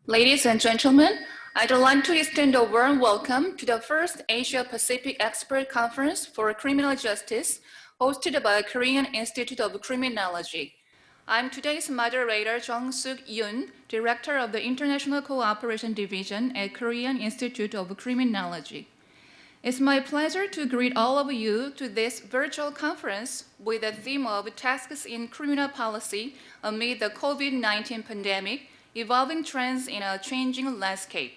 Ladies and gentlemen, I'd like to extend a warm welcome to the first Asia-Pacific Expert Conference for Criminal Justice, hosted by Korean Institute of Criminology. I'm today's moderator, Jung-Suk Yoon, Director of the International Cooperation Division at Korean Institute of Criminology. It's my pleasure to greet all of you to this virtual conference with the theme of Tasks in Criminal Policy amid the COVID-19 pandemic, evolving trends in a changing landscape.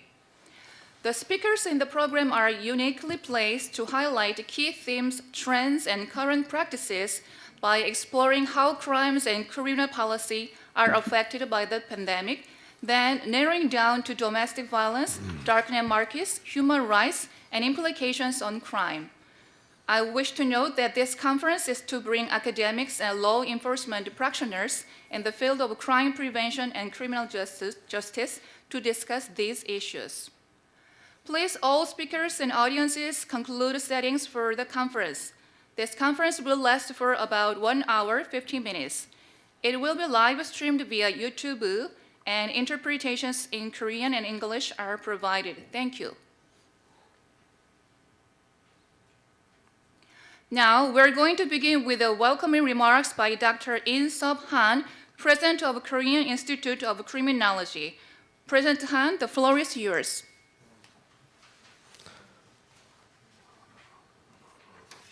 The speakers in the program are uniquely placed to highlight key themes, trends, and current practices by exploring how crimes and criminal policy are affected by the pandemic, then narrowing down to domestic violence, darknet markets, human rights, and implications on crime. I wish to note that this conference is to bring academics and law enforcement practitioners in the field of crime prevention and criminal justice to discuss these issues. Please, all speakers and audiences conclude settings for the conference. This conference will last for about 1 hour, 15 minutes. It will be live streamed via YouTube, and interpretations in Korean and English are provided. Thank you. Now, we're going to begin with the welcoming remarks by Dr. In-Sub Han, President of Korean Institute of Criminology. President Han, the floor is yours.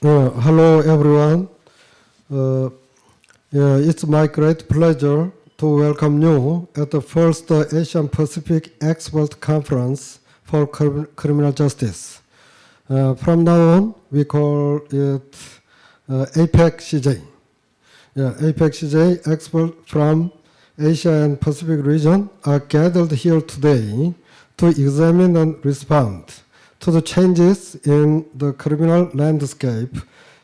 Hello, everyone. It's my great pleasure to welcome you at the first Asian Pacific Expert Conference for Criminal Justice. From now on, we call it APECCJ. APECCJ experts from Asia and Pacific region are gathered here today to examine and respond to the changes in the criminal landscape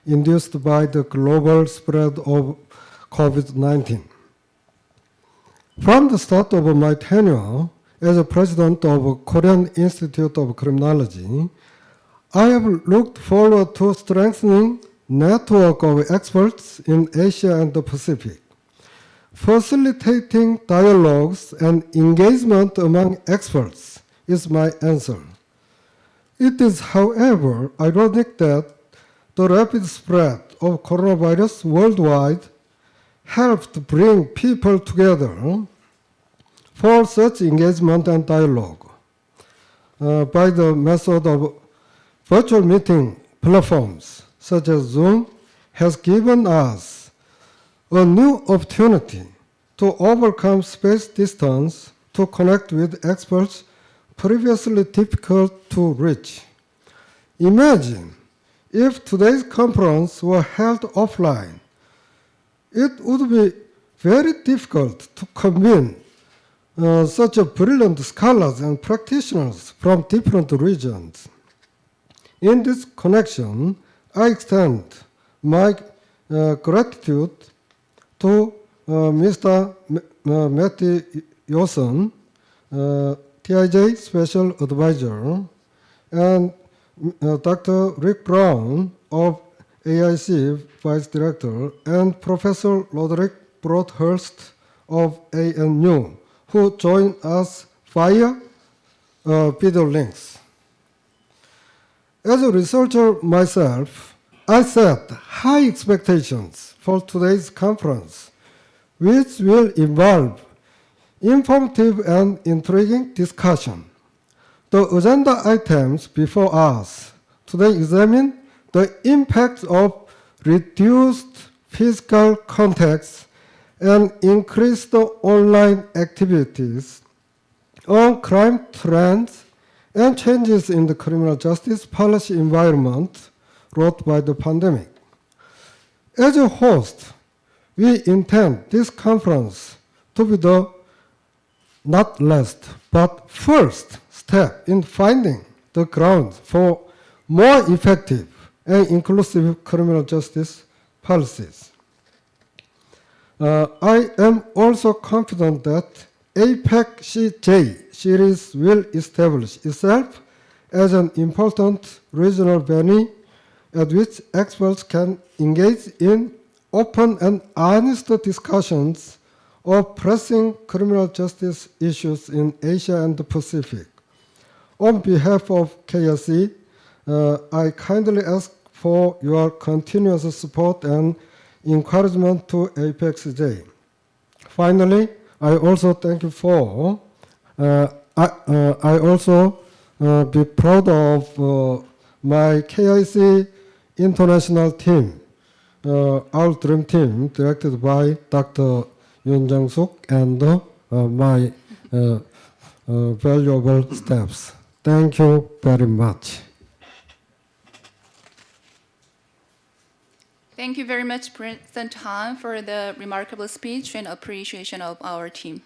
induced by the global spread of COVID-19. From the start of my tenure as a president of Korean Institute of Criminology, I have looked forward to strengthening network of experts in Asia and the Pacific. Facilitating dialogues and engagement among experts is my answer. It is, however, ironic that the rapid spread of coronavirus worldwide helped bring people together for such engagement and dialogue by the method of virtual meeting platforms such as Zoom has given us a new opportunity to overcome space distance to connect with experts previously difficult to reach. Imagine if today's conference were held offline. It would be very difficult to convene such a brilliant scholars and practitioners from different regions. In this connection, I extend my gratitude to Mr. Matthew Yoson, TIJ Special Advisor, and Dr. Rick Brown of AIC Vice Director, and Professor Roderick Broadhurst of ANU, who joined us via video links. As a researcher myself, I set high expectations for today's conference, which will involve informative and intriguing discussion. The agenda items before us today examine the impact of reduced physical contacts and increased online activities on crime trends and changes in the criminal justice policy environment wrought by the pandemic. As a host, we intend this conference to be the not last, but first step in finding the ground for more effective and inclusive criminal justice policies. I am also confident that APECCJ series will establish itself as an important regional venue at which experts can engage in open and honest discussions of pressing criminal justice issues in Asia and the Pacific. On behalf of KSE, I kindly ask for your continuous support and encouragement to APECCJ. Finally, I also thank you for, I also be proud of my KIC international team, our dream team, directed by Dr. Yoon Jang-suk and my valuable staffs. Thank you very much. Thank you very much, President Han, for the remarkable speech and appreciation of our team.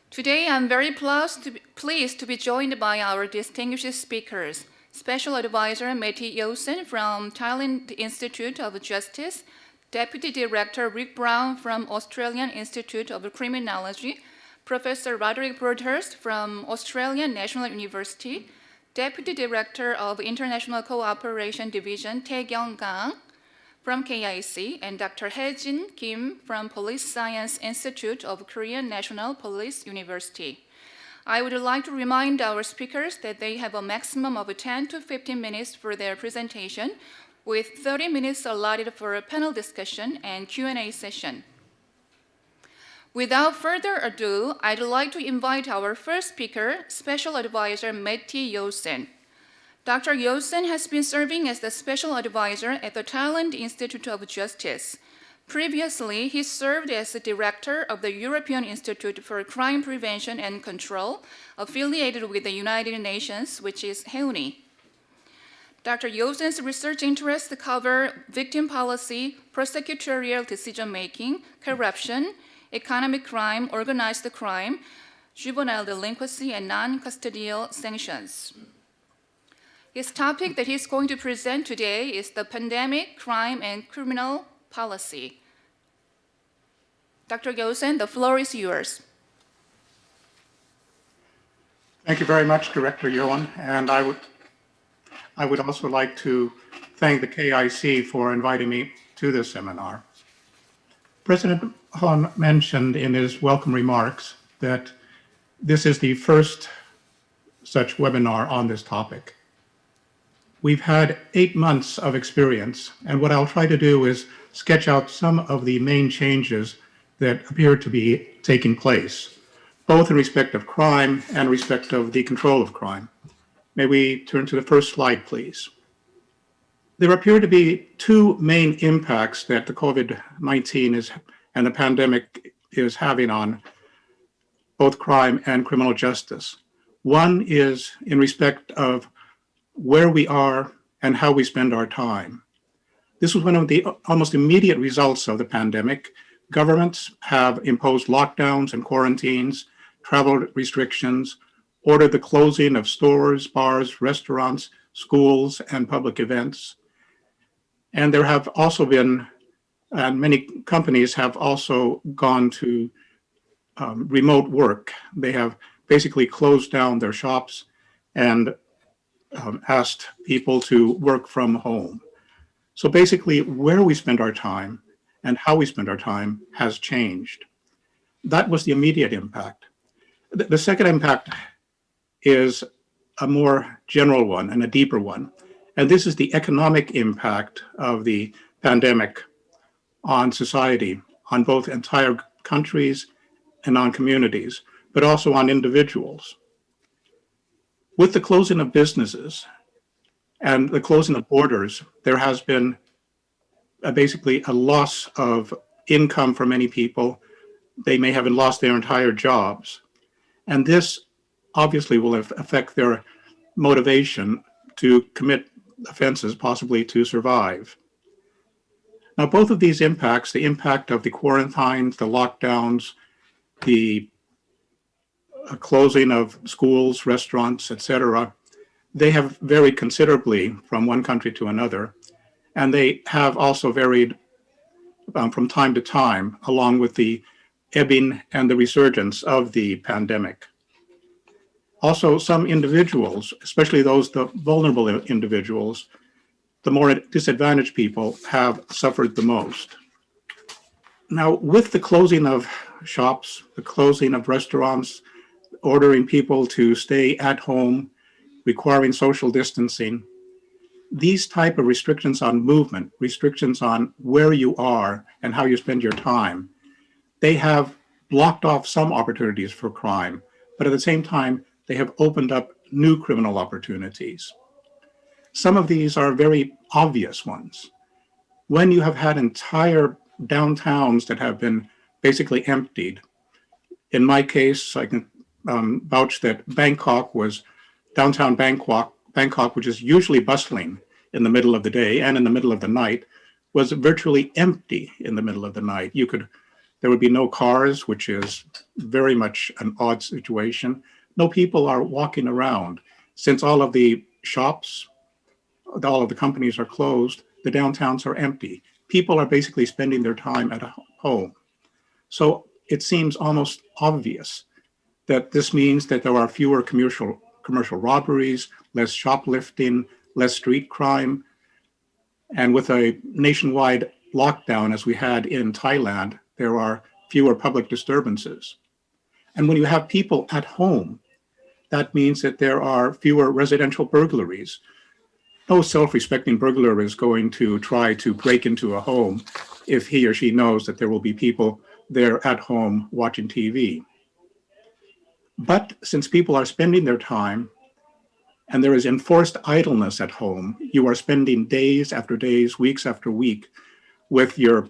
Today, I'm very pleased to be joined by our distinguished speakers, Special Advisor Mehdi Yosen from Thailand Institute of Justice, Deputy Director Rick Brown from Australian Institute of Criminology, Professor Roderick Broadhurst from Australian National University, Deputy Director of International Cooperation Division Tae-kyung Kang from KIC, and Dr. Hae-jin Kim from Police Science Institute of Korean National Police University. I would like to remind our speakers that they have a maximum of 10 to 15 minutes for their presentation, with 30 minutes allotted for a panel discussion and Q&A session. Without further ado, I'd like to invite our first speaker, Special Advisor Mehdi Yosen. Dr. Yosen has been serving as the Special Advisor at the Thailand Institute of Justice. Previously, he served as the Director of the European Institute for Crime Prevention and Control, affiliated with the United Nations, which is HEUNI. Dr. Yosen's research interests cover victim policy, prosecutorial decision-making, corruption, economic crime, organized crime, juvenile delinquency, and non-custodial sanctions. His topic that he's going to present today is the pandemic, crime, and criminal policy. Dr. Yosen, the floor is yours. Thank you very much, Director Yoon, and I would also like to thank the KIC for inviting me to this seminar. President Han mentioned in his welcome remarks that this is the first such webinar on this topic. We've had 8 months of experience, and what I'll try to do is sketch out some of the main changes that appear to be taking place, both in respect of crime and respect of the control of crime. May we turn to the first slide, please? There appear to be two main impacts that the COVID-19 and the pandemic is having on both crime and criminal justice. One is in respect of where we are and how we spend our time. This was one of the almost immediate results of the pandemic. Governments have imposed lockdowns and quarantines, travel restrictions, ordered the closing of stores, bars, restaurants, schools, and public events. And there have also been, and many companies have also gone to remote work. They have basically closed down their shops and asked people to work from home. So basically, where we spend our time and how we spend our time has changed. That was the immediate impact. The second impact is a more general one and a deeper one. And this is the economic impact of the pandemic on society, on both entire countries and on communities, but also on individuals. With the closing of businesses and the closing of borders, there has been basically a loss of income for many people. They may have lost their entire jobs. And this obviously will affect their motivation to commit offenses, possibly to survive. Now, both of these impacts, the impact of the quarantines, the lockdowns, the closing of schools, restaurants, etc., they have varied considerably from one country to another. And they have also varied from time to time, along with the ebbing and the resurgence of the pandemic. Also, some individuals, especially the vulnerable individuals, the more disadvantaged people have suffered the most. Now, with the closing of shops, the closing of restaurants, ordering people to stay at home, requiring social distancing, these type of restrictions on movement, restrictions on where you are and how you spend your time, they have blocked off some opportunities for crime, but at the same time, they have opened up new criminal opportunities. Some of these are very obvious ones. When you have had entire downtowns that have been basically emptied, in my case, I can vouch that downtown Bangkok, which is usually bustling in the middle of the day and in the middle of the night, was virtually empty in the middle of the night. There would be no cars, which is very much an odd situation. No people are walking around. Since all of the shops, all of the companies are closed, the downtowns are empty. People are basically spending their time at home. So it seems almost obvious that this means that there are fewer commercial robberies, less shoplifting, less street crime. And with a nationwide lockdown, as we had in Thailand, there are fewer public disturbances. And when you have people at home, that means that there are fewer residential burglaries. No self-respecting burglar is going to try to break into a home if he or she knows that there will be people there at home watching TV. But since people are spending their time and there is enforced idleness at home, you are spending days after days, weeks after week with your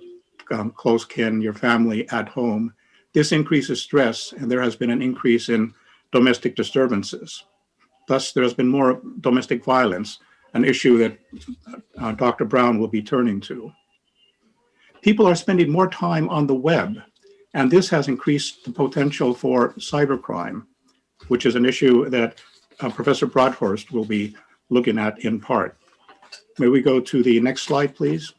close kin, your family at home. This increases stress, and there has been an increase in domestic disturbances. Thus, there has been more domestic violence, an issue that Dr. Brown will be turning to. People are spending more time on the web, and this has increased the potential for cybercrime, which is an issue that Professor Broadhurst will be looking at in part. May we go to the next slide, please?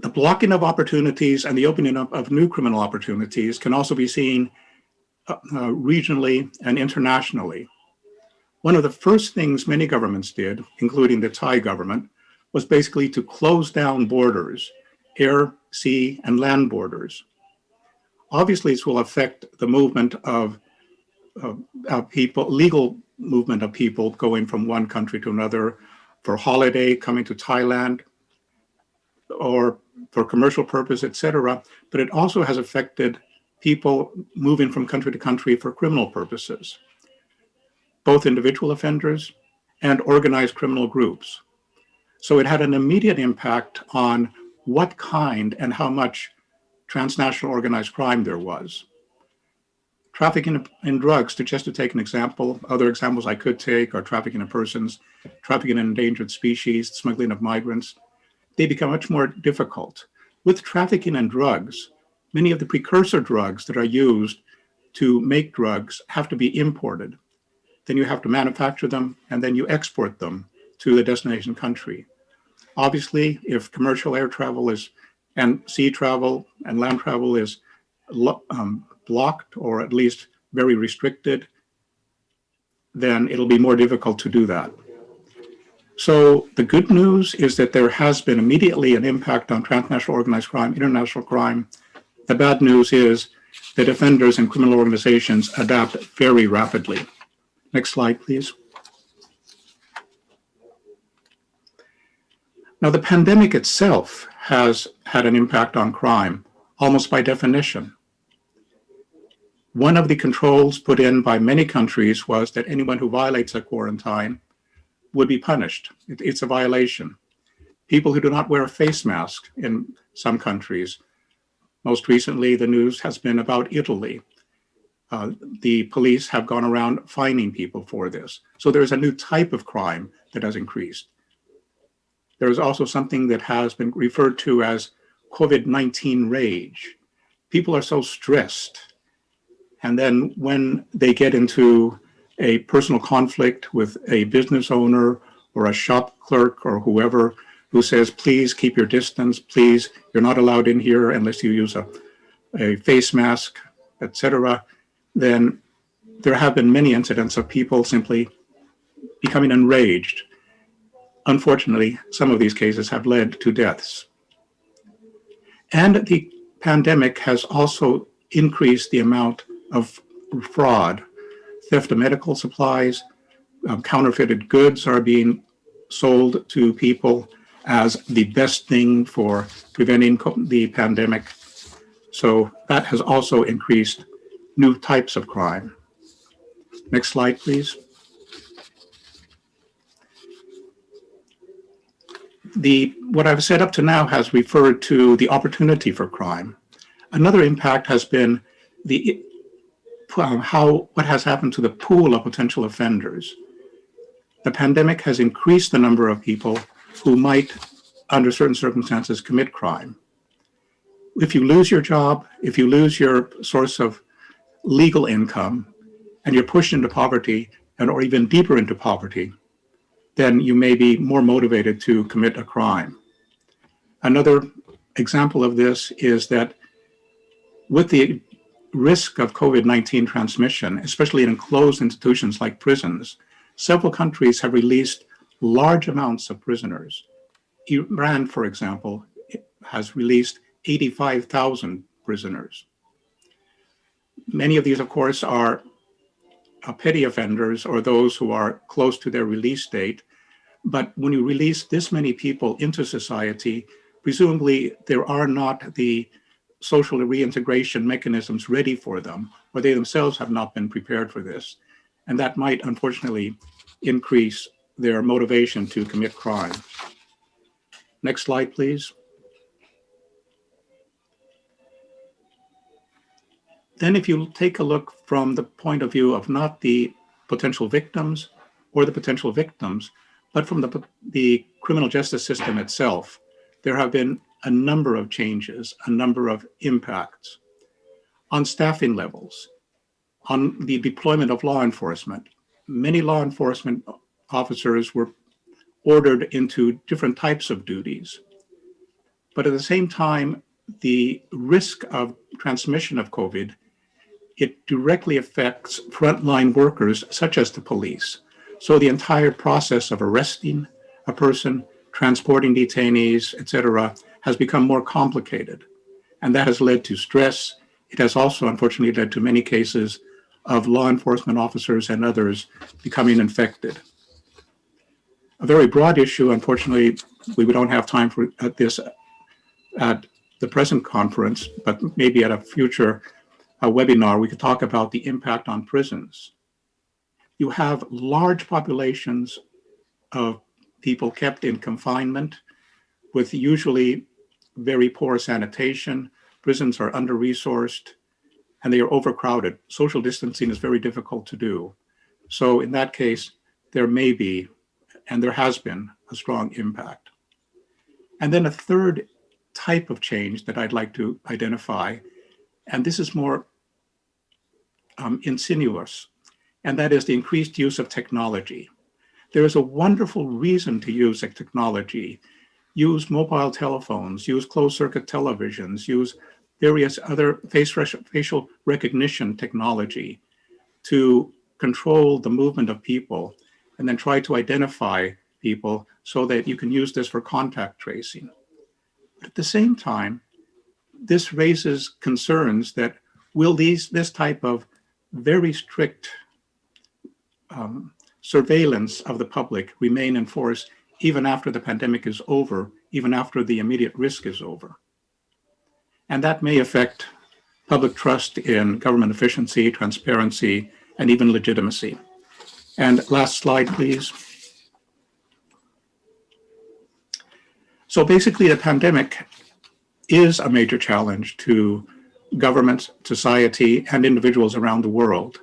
The blocking of opportunities and the opening up of new criminal opportunities can also be seen regionally and internationally. One of the first things many governments did, including the Thai government, was basically to close down borders, air, sea, and land borders. Obviously, this will affect the movement of people, legal movement of people going from one country to another for holiday, coming to Thailand, or for commercial purpose, etc. But it also has affected people moving from country to country for criminal purposes, both individual offenders and organized criminal groups. So it had an immediate impact on what kind and how much transnational organized crime there was. Trafficking in drugs, just to take an example, other examples I could take are trafficking in persons, trafficking in endangered species, smuggling of migrants. They become much more difficult. With trafficking in drugs, many of the precursor drugs that are used to make drugs have to be imported. Then you have to manufacture them, and then you export them to the destination country. Obviously, if commercial air travel and sea travel and land travel is blocked or at least very restricted, then it'll be more difficult to do that. So the good news is that there has been immediately an impact on transnational organized crime, international crime. The bad news is that offenders and criminal organizations adapt very rapidly. Next slide, please. Now, the pandemic itself has had an impact on crime, almost by definition. One of the controls put in by many countries was that anyone who violates a quarantine would be punished. It's a violation. People who do not wear a face mask in some countries. Most recently, the news has been about Italy. The police have gone around fining people for this. So there's a new type of crime that has increased. There's also something that has been referred to as COVID-19 rage. People are so stressed. And then when they get into a personal conflict with a business owner or a shop clerk or whoever who says, please keep your distance, please, you're not allowed in here unless you use a face mask, etc., then there have been many incidents of people simply becoming enraged, unfortunately, some of these cases have led to deaths. And the pandemic has also increased the amount of fraud, theft of medical supplies, counterfeited goods are being sold to people as the best thing for preventing the pandemic. So that has also increased new types of crime. Next slide, please. What I've said up to now has referred to the opportunity for crime. Another impact has been what has happened to the pool of potential offenders. The pandemic has increased the number of people who might, under certain circumstances, commit crime. If you lose your job, if you lose your source of legal income, and you're pushed into poverty, or even deeper into poverty, then you may be more motivated to commit a crime. Another example of this is that with the risk of COVID-19 transmission, especially in enclosed institutions like prisons, several countries have released large amounts of prisoners. Iran, for example, has released 85,000 prisoners. Many of these, of course, are petty offenders or those who are close to their release date. But when you release this many people into society, presumably there are not the social reintegration mechanisms ready for them, or they themselves have not been prepared for this. And that might, unfortunately, increase their motivation to commit crime. Next slide, please. Then if you take a look from the point of view of not the potential victims or the potential victims, but from the criminal justice system itself, there have been a number of changes, a number of impacts on staffing levels, on the deployment of law enforcement. Many law enforcement officers were ordered into different types of duties. But at the same time, the risk of transmission of COVID, it directly affects frontline workers such as the police. So the entire process of arresting a person, transporting detainees, etc., has become more complicated. And that has led to stress. It has also, unfortunately, led to many cases of law enforcement officers and others becoming infected. A very broad issue, unfortunately, we don't have time for this at the present conference, but maybe at a future webinar, we could talk about the impact on prisons. You have large populations of people kept in confinement with usually very poor sanitation. Prisons are under-resourced and they are overcrowded. Social distancing is very difficult to do. So in that case, there may be, and there has been, a strong impact. And then a third type of change that I'd like to identify, and this is more insidious, and that is the increased use of technology. There is a wonderful reason to use technology. Use mobile telephones, use closed-circuit televisions, use various other facial recognition technology to control the movement of people and then try to identify people so that you can use this for contact tracing. But at the same time, this raises concerns that will this type of very strict surveillance of the public remain in force even after the pandemic is over, even after the immediate risk is over. And that may affect public trust in government efficiency, transparency, and even legitimacy. And last slide, please. So basically, the pandemic is a major challenge to governments, society, and individuals around the world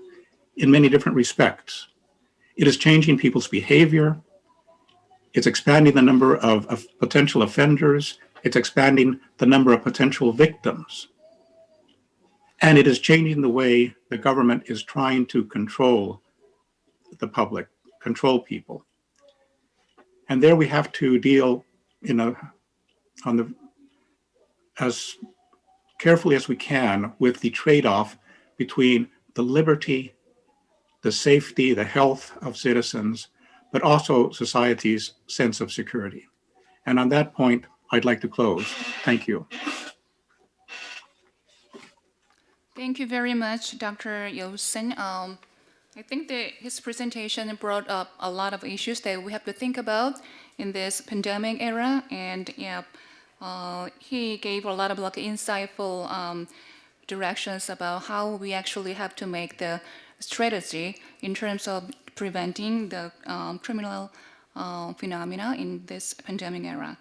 in many different respects. It is changing people's behavior. It's expanding the number of potential offenders. It's expanding the number of potential victims. And it is changing the way the government is trying to control the public, control people. And there we have to deal as carefully as we can with the trade-off between the liberty, the safety, the health of citizens, but also society's sense of security. And on that point, I'd like to close. Thank you. Thank you very much, Dr. Yosen. I think that his presentation brought up a lot of issues that we have to think about in this pandemic era, and yeah, he gave a lot of insightful directions about how we actually have to make the strategy in terms of preventing the criminal phenomena in this pandemic era.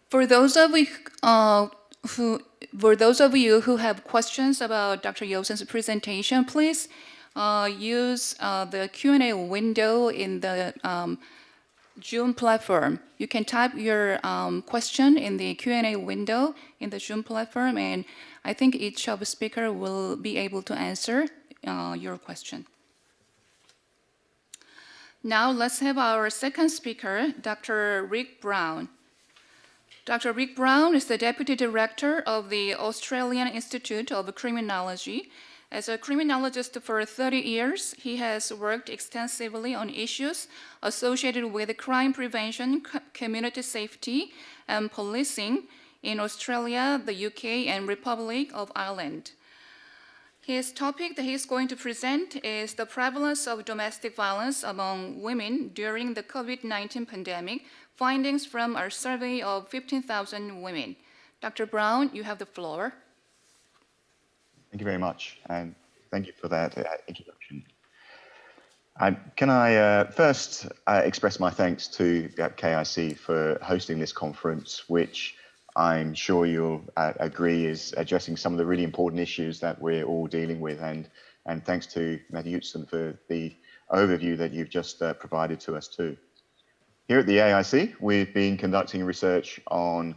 For those of you who have questions about Dr. Yosen's presentation, please use the Q&A window in the Zoom platform. You can type your question in the Q&A window in the Zoom platform, and I think each of the speaker will be able to answer your question. Now let's have our second speaker, Dr. Rick Brown. Dr. Rick Brown is the Deputy Director of the Australian Institute of Criminology. As a criminologist for 30 years, he has worked extensively on issues associated with crime prevention, community safety, and policing in Australia, the UK, and Republic of Ireland. His topic that he's going to present is the prevalence of domestic violence among women during the COVID-19 pandemic, findings from our survey of 15,000 women. Dr. Brown, you have the floor. Thank you very much, and thank you for that introduction. Can I first express my thanks to KIC for hosting this conference, which I'm sure you'll agree is addressing some of the really important issues that we're all dealing with, and thanks to Matthew Utzon for the overview that you've just provided to us too. Here at the AIC, we've been conducting research on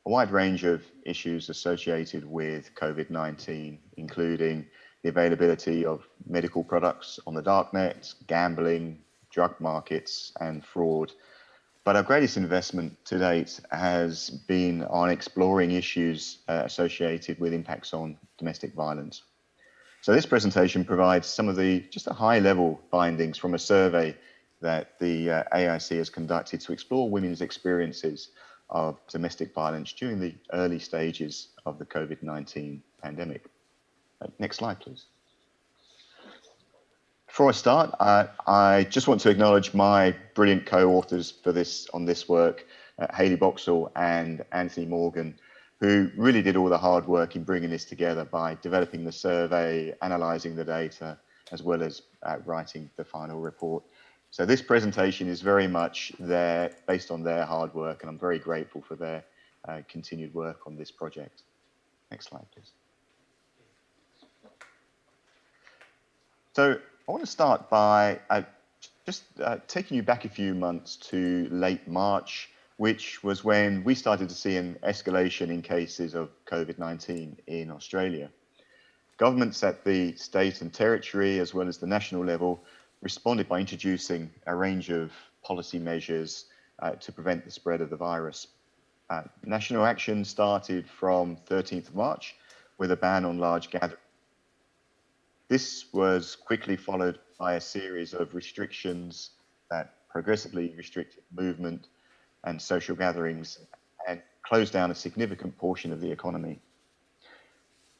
a wide range of issues associated with COVID-19, including the availability of medical products on the darknet, gambling, drug markets, and fraud. But our greatest investment to date has been on exploring issues associated with impacts on domestic violence. So this presentation provides some of the just a high-level findings from a survey that the AIC has conducted to explore women's experiences of domestic violence during the early stages of the COVID-19 pandemic. Next slide, please. Before I start, I just want to acknowledge my brilliant co-authors for on this work, Hayley Boxall and Anthony Morgan, who really did all the hard work in bringing this together by developing the survey, analysing the data, as well as writing the final report. So this presentation is very much based on their hard work, and I'm very grateful for their continued work on this project. Next slide, please. So I want to start by just taking you back a few months to late March, which was when we started to see an escalation in cases of COVID-19 in Australia. Governments at the state and territory, as well as the national level, responded by introducing a range of policy measures to prevent the spread of the virus. National action started from 13th of March with a ban on large gatherings. This was quickly followed by a series of restrictions that progressively restricted movement and social gatherings and closed down a significant portion of the economy.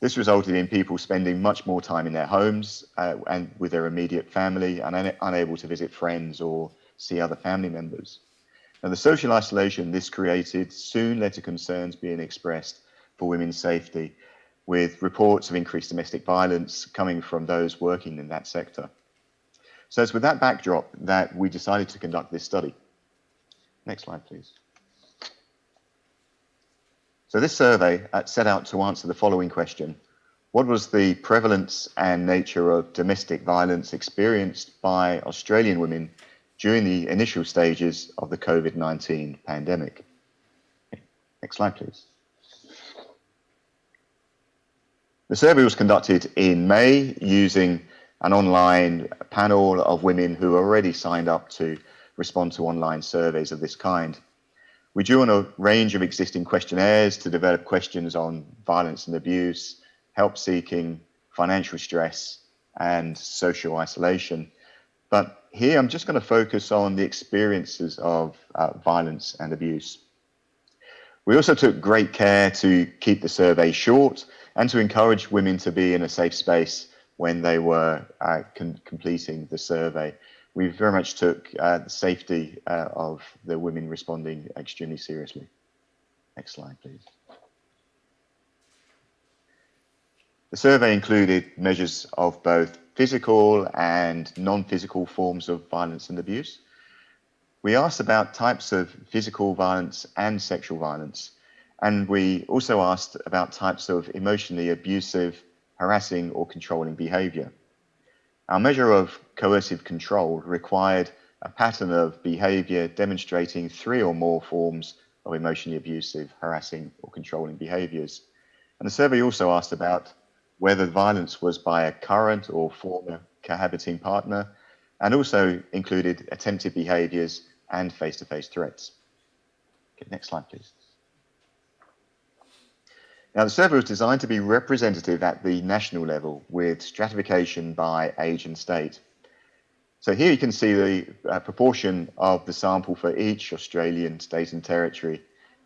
This resulted in people spending much more time in their homes and with their immediate family and unable to visit friends or see other family members. Now, the social isolation this created soon led to concerns being expressed for women's safety, with reports of increased domestic violence coming from those working in that sector. So it's with that backdrop that we decided to conduct this study. Next slide, please. So this survey set out to answer the following question: what was the prevalence and nature of domestic violence experienced by Australian women during the initial stages of the COVID-19 pandemic? Next slide, please. The survey was conducted in May using an online panel of women who already signed up to respond to online surveys of this kind. We drew on a range of existing questionnaires to develop questions on violence and abuse, help seeking, financial stress, and social isolation. But here I'm just going to focus on the experiences of violence and abuse. We also took great care to keep the survey short and to encourage women to be in a safe space when they were completing the survey. We very much took the safety of the women responding extremely seriously. Next slide, please. The survey included measures of both physical and non-physical forms of violence and abuse. We asked about types of physical violence and sexual violence, and we also asked about types of emotionally abusive, harassing or controlling behavior. Our measure of coercive control required a pattern of behavior demonstrating 3 or more forms of emotionally abusive, harassing or controlling behaviors. And the survey also asked about whether violence was by a current or former cohabiting partner, and also included attempted behaviors and face-to-face threats. Okay, next slide, please. Now, the survey was designed to be representative at the national level with stratification by age and state. So here you can see the proportion of the sample for each Australian state and territory.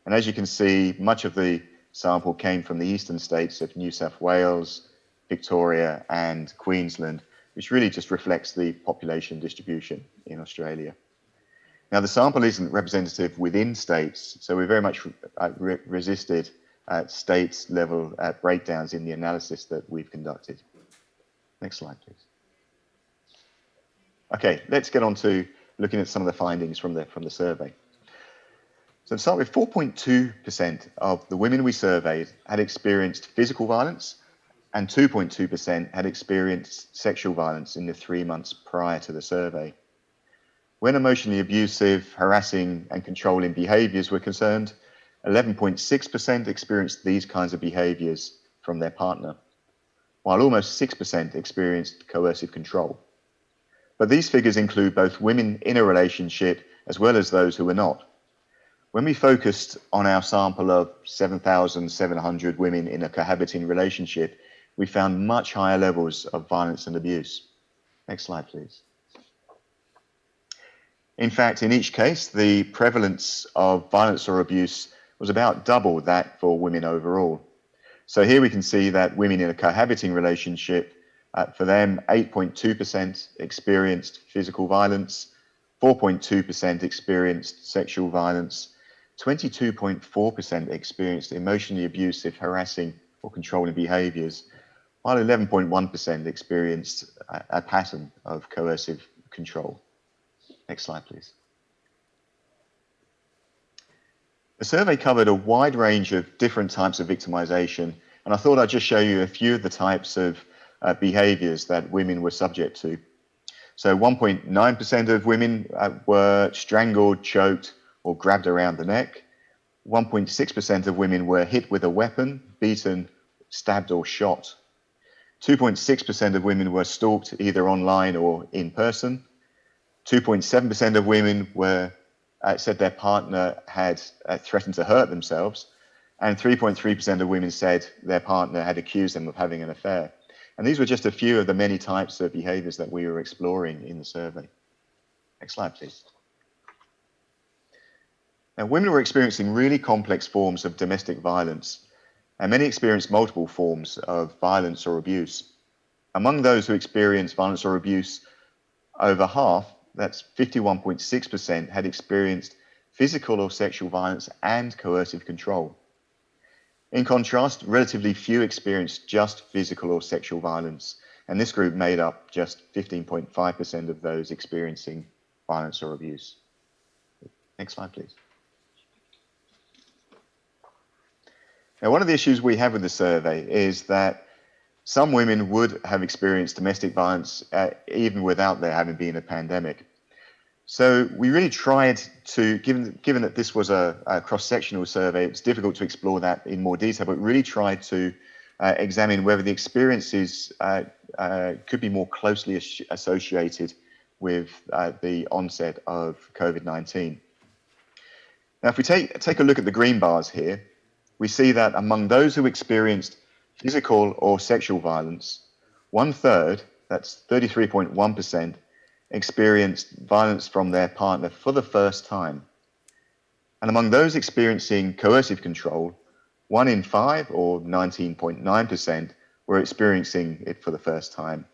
And as you can see, much of the sample came from the eastern states of New South Wales, Victoria and Queensland, which really just reflects the population distribution in Australia. Now, the sample isn't representative within states, so we very much resisted states level breakdowns in the analysis that we've conducted. Next slide, please. Okay, let's get on to looking at some of the findings from the survey. So to start with, 4.2% of the women we surveyed had experienced physical violence, and 2.2% had experienced sexual violence in the 3 months prior to the survey. When emotionally abusive, harassing and controlling behaviours were concerned, 11.6% experienced these kinds of behaviours from their partner, while almost 6% experienced coercive control. But these figures include both women in a relationship as well as those who were not. When we focused on our sample of 7,700 women in a cohabiting relationship, we found much higher levels of violence and abuse. Next slide, please. In fact, in each case, the prevalence of violence or abuse was about double that for women overall. So here we can see that women in a cohabiting relationship, for them, 8.2% experienced physical violence, 4.2% experienced sexual violence, 22.4% experienced emotionally abusive, harassing or controlling behaviours, while 11.1% experienced a pattern of coercive control. Next slide, please. The survey covered a wide range of different types of victimization, and I thought I'd just show you a few of the types of behaviors that women were subject to. So 1.9% of women were strangled, choked, or grabbed around the neck. 1.6% of women were hit with a weapon, beaten, stabbed, or shot. 2.6% of women were stalked either online or in person. 2.7% of women were said their partner had threatened to hurt themselves, and 3.3% of women said their partner had accused them of having an affair. And these were just a few of the many types of behaviors that we were exploring in the survey. Next slide, please. Now, women were experiencing really complex forms of domestic violence, and many experienced multiple forms of violence or abuse. Among those who experienced violence or abuse, over half, that's 51.6%, had experienced physical or sexual violence and coercive control. In contrast, relatively few experienced just physical or sexual violence, and this group made up just 15.5% of those experiencing violence or abuse. Next slide, please. Now, one of the issues we have with the survey is that some women would have experienced domestic violence even without there having been a pandemic. So we really tried to, given that this was a cross-sectional survey, it's difficult to explore that in more detail, but really tried to examine whether the experiences could be more closely associated with the onset of COVID-19. Now, if we take a look at the green bars here, we see that among those who experienced physical or sexual violence, 1/3, that's 33.1%, experienced violence from their partner for the first time. And among those experiencing coercive control, 1 in 5, or 19.9%, were experiencing it for the first time.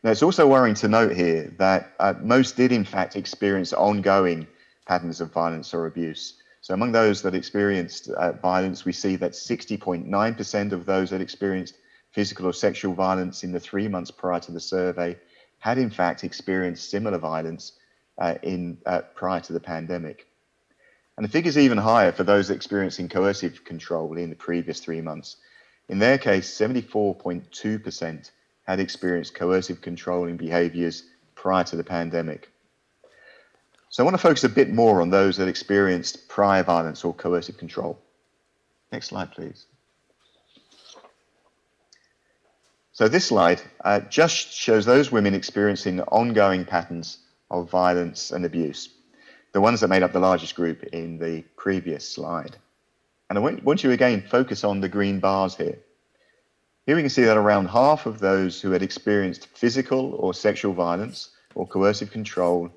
Now, it's also worrying to note here that most did, in fact, experience ongoing patterns of violence or abuse. So among those that experienced violence, we see that 60.9% of those that experienced physical or sexual violence in the 3 months prior to the survey had, in fact, experienced similar violence prior to the pandemic. And the figure is even higher for those experiencing coercive control in the previous 3 months. In their case, 74.2% had experienced coercive controlling behaviours prior to the pandemic. So I want to focus a bit more on those that experienced prior violence or coercive control. Next slide, please. So this slide just shows those women experiencing ongoing patterns of violence and abuse, the ones that made up the largest group in the previous slide. And I want you again focus on the green bars here. Here we can see that around half of those who had experienced physical or sexual violence or coercive control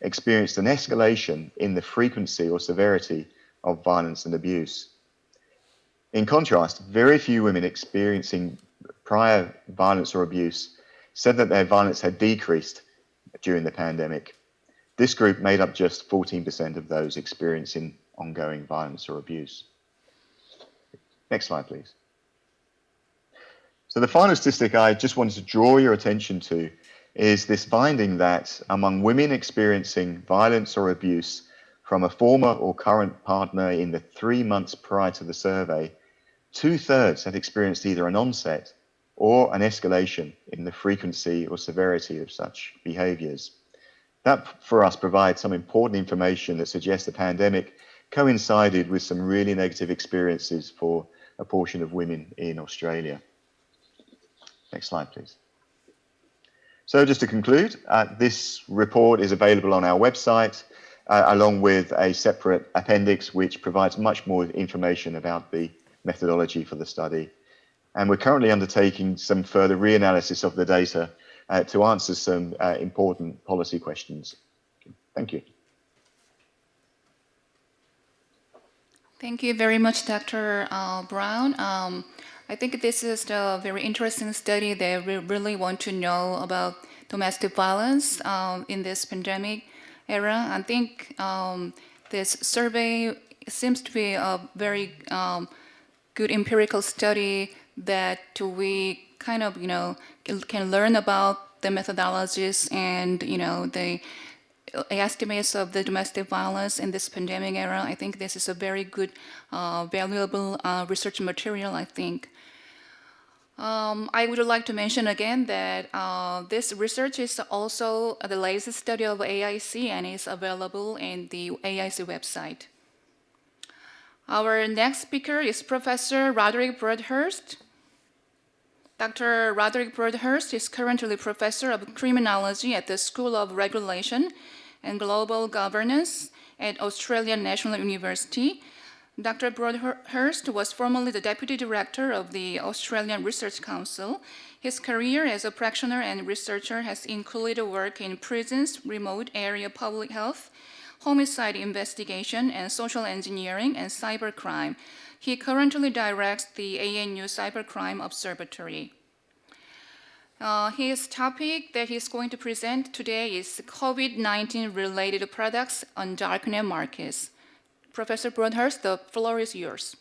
experienced an escalation in the frequency or severity of violence and abuse. In contrast, very few women experiencing prior violence or abuse said that their violence had decreased during the pandemic. This group made up just 14% of those experiencing ongoing violence or abuse. Next slide, please. So the final statistic I just wanted to draw your attention to is this finding that among women experiencing violence or abuse from a former or current partner in the 3 months prior to the survey, 2/3 had experienced either an onset or an escalation in the frequency or severity of such behaviours. That, for us, provides some important information that suggests the pandemic coincided with some really negative experiences for a portion of women in Australia. Next slide, please. So just to conclude, this report is available on our website, along with a separate appendix which provides much more information about the methodology for the study. And we're currently undertaking some further reanalysis of the data to answer some important policy questions. Thank you. Thank you very much, Dr. Brown. I think this is a very interesting study that we really want to know about domestic violence in this pandemic era. I think this survey seems to be a very good empirical study that we kind of, can learn about the methodologies and, the estimates of the domestic violence in this pandemic era. I think this is a very good, valuable research material, I think. I would like to mention again that this research is also the latest study of AIC and is available in the AIC website. Our next speaker is Professor Roderick Broadhurst. Dr. Roderick Broadhurst is currently Professor of Criminology at the School of Regulation and Global Governance at Australian National University. Dr. Broadhurst was formerly the Deputy Director of the Australian Research Council. His career as a practitioner and researcher has included work in prisons, remote area public health, homicide investigation, and social engineering and cybercrime. He currently directs the ANU Cybercrime Observatory. His topic that he's going to present today is COVID-19 related products on darknet markets. Professor Broadhurst, the floor is yours.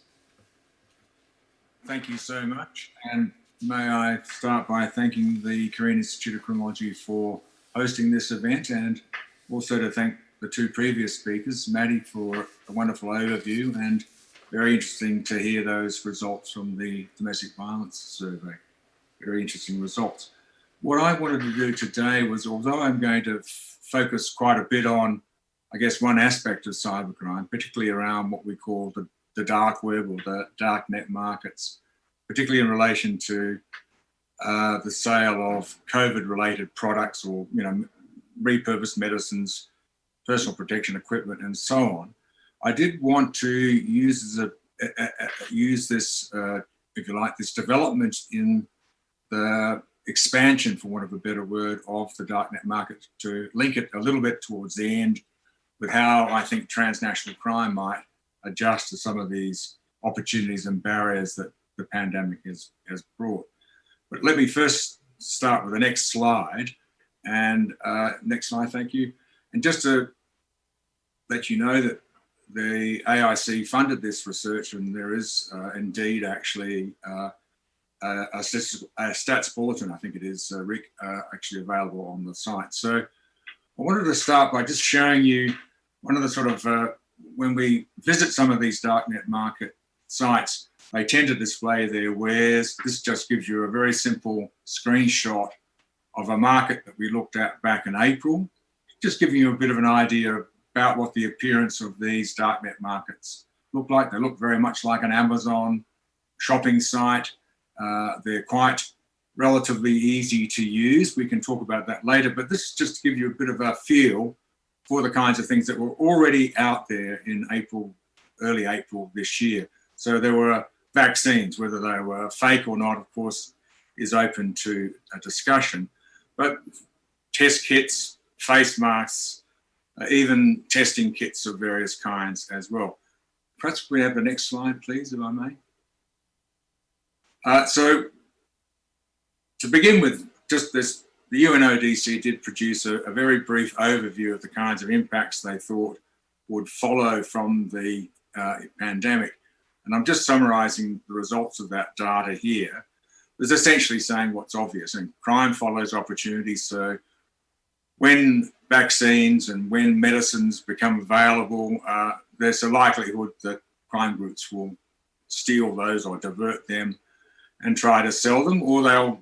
Thank you so much. And may I start by thanking the Korean Institute of Criminology for hosting this event, and also to thank the two previous speakers, Maddie for a wonderful overview, and very interesting to hear those results from the domestic violence survey. Very interesting results. What I wanted to do today was, although I'm going to focus quite a bit on, I guess, one aspect of cybercrime, particularly around what we call the dark web or the dark net markets, particularly in relation to the sale of COVID-related products or, repurposed medicines, personal protection equipment, and so on. I did want to use this, if you like, this development in the expansion, for want of a better word, of the darknet market, to link it a little bit towards the end with how I think transnational crime might adjust to some of these opportunities and barriers that the pandemic has brought. But let me first start with the next slide. And next slide, thank you. And just to let you know that the AIC funded this research, and there is indeed actually a stats bulletin, I think it is, Rick, actually available on the site. So I wanted to start by just showing you one of the sort of, when we visit some of these darknet market sites, they tend to display their wares. This just gives you a very simple screenshot of a market that we looked at back in April, just giving you a bit of an idea about what the appearance of these darknet markets look like. They look very much like an Amazon shopping site. They're quite relatively easy to use. We can talk about that later, but this is just to give you a bit of a feel for the kinds of things that were already out there in April, early April this year. So there were vaccines, whether they were fake or not, of course, is open to a discussion. But test kits, face masks, even testing kits of various kinds as well. Perhaps we have the next slide, please, if I may. So to begin with, just this, the UNODC did produce a very brief overview of the kinds of impacts they thought would follow from the pandemic. And I'm just summarising the results of that data here. It's essentially saying what's obvious, and crime follows opportunity. So when vaccines and when medicines become available, there's a likelihood that crime groups will steal those or divert them and try to sell them, or they'll,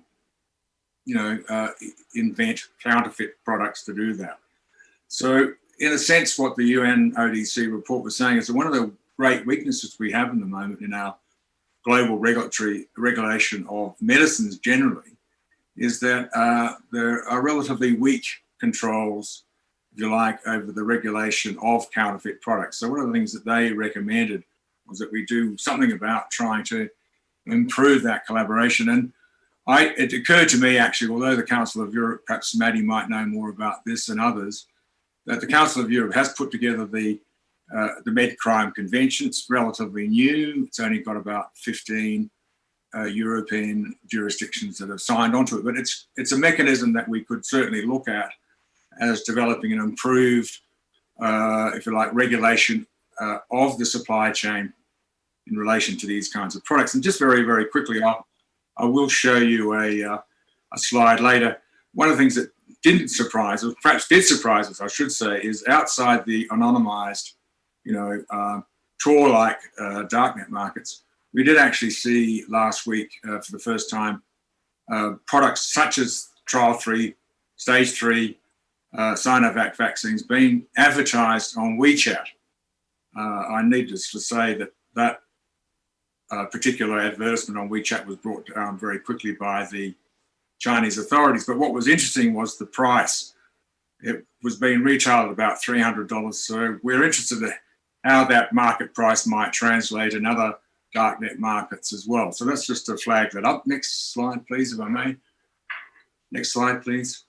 invent counterfeit products to do that. So in a sense, what the UNODC report was saying is that one of the great weaknesses we have in the moment in our global regulation of medicines generally is that there are relatively weak controls, if you like, over the regulation of counterfeit products. So one of the things that they recommended was that we do something about trying to improve that collaboration. And it occurred to me, actually, although the Council of Europe, perhaps Maddie might know more about this than others, that the Council of Europe has put together the Med Crime Convention. It's relatively new. It's only got about 15 European jurisdictions that have signed onto it. But it's a mechanism that we could certainly look at as developing an improved, if you like, regulation of the supply chain in relation to these kinds of products. And just very, very quickly, I will show you a slide later. One of the things that didn't surprise us, perhaps did surprise us, I should say, is outside the anonymized, Tor-like darknet markets, we did actually see last week for the first time products such as trial 3, stage 3, Sinovac vaccines being advertised on WeChat. I need to say that particular advertisement on WeChat was brought down very quickly by the Chinese authorities. But what was interesting was the price. It was being retailed at about $300. So we're interested in how that market price might translate in other darknet markets as well. So that's just to flag that up. Next slide, please, if I may. Next slide, please.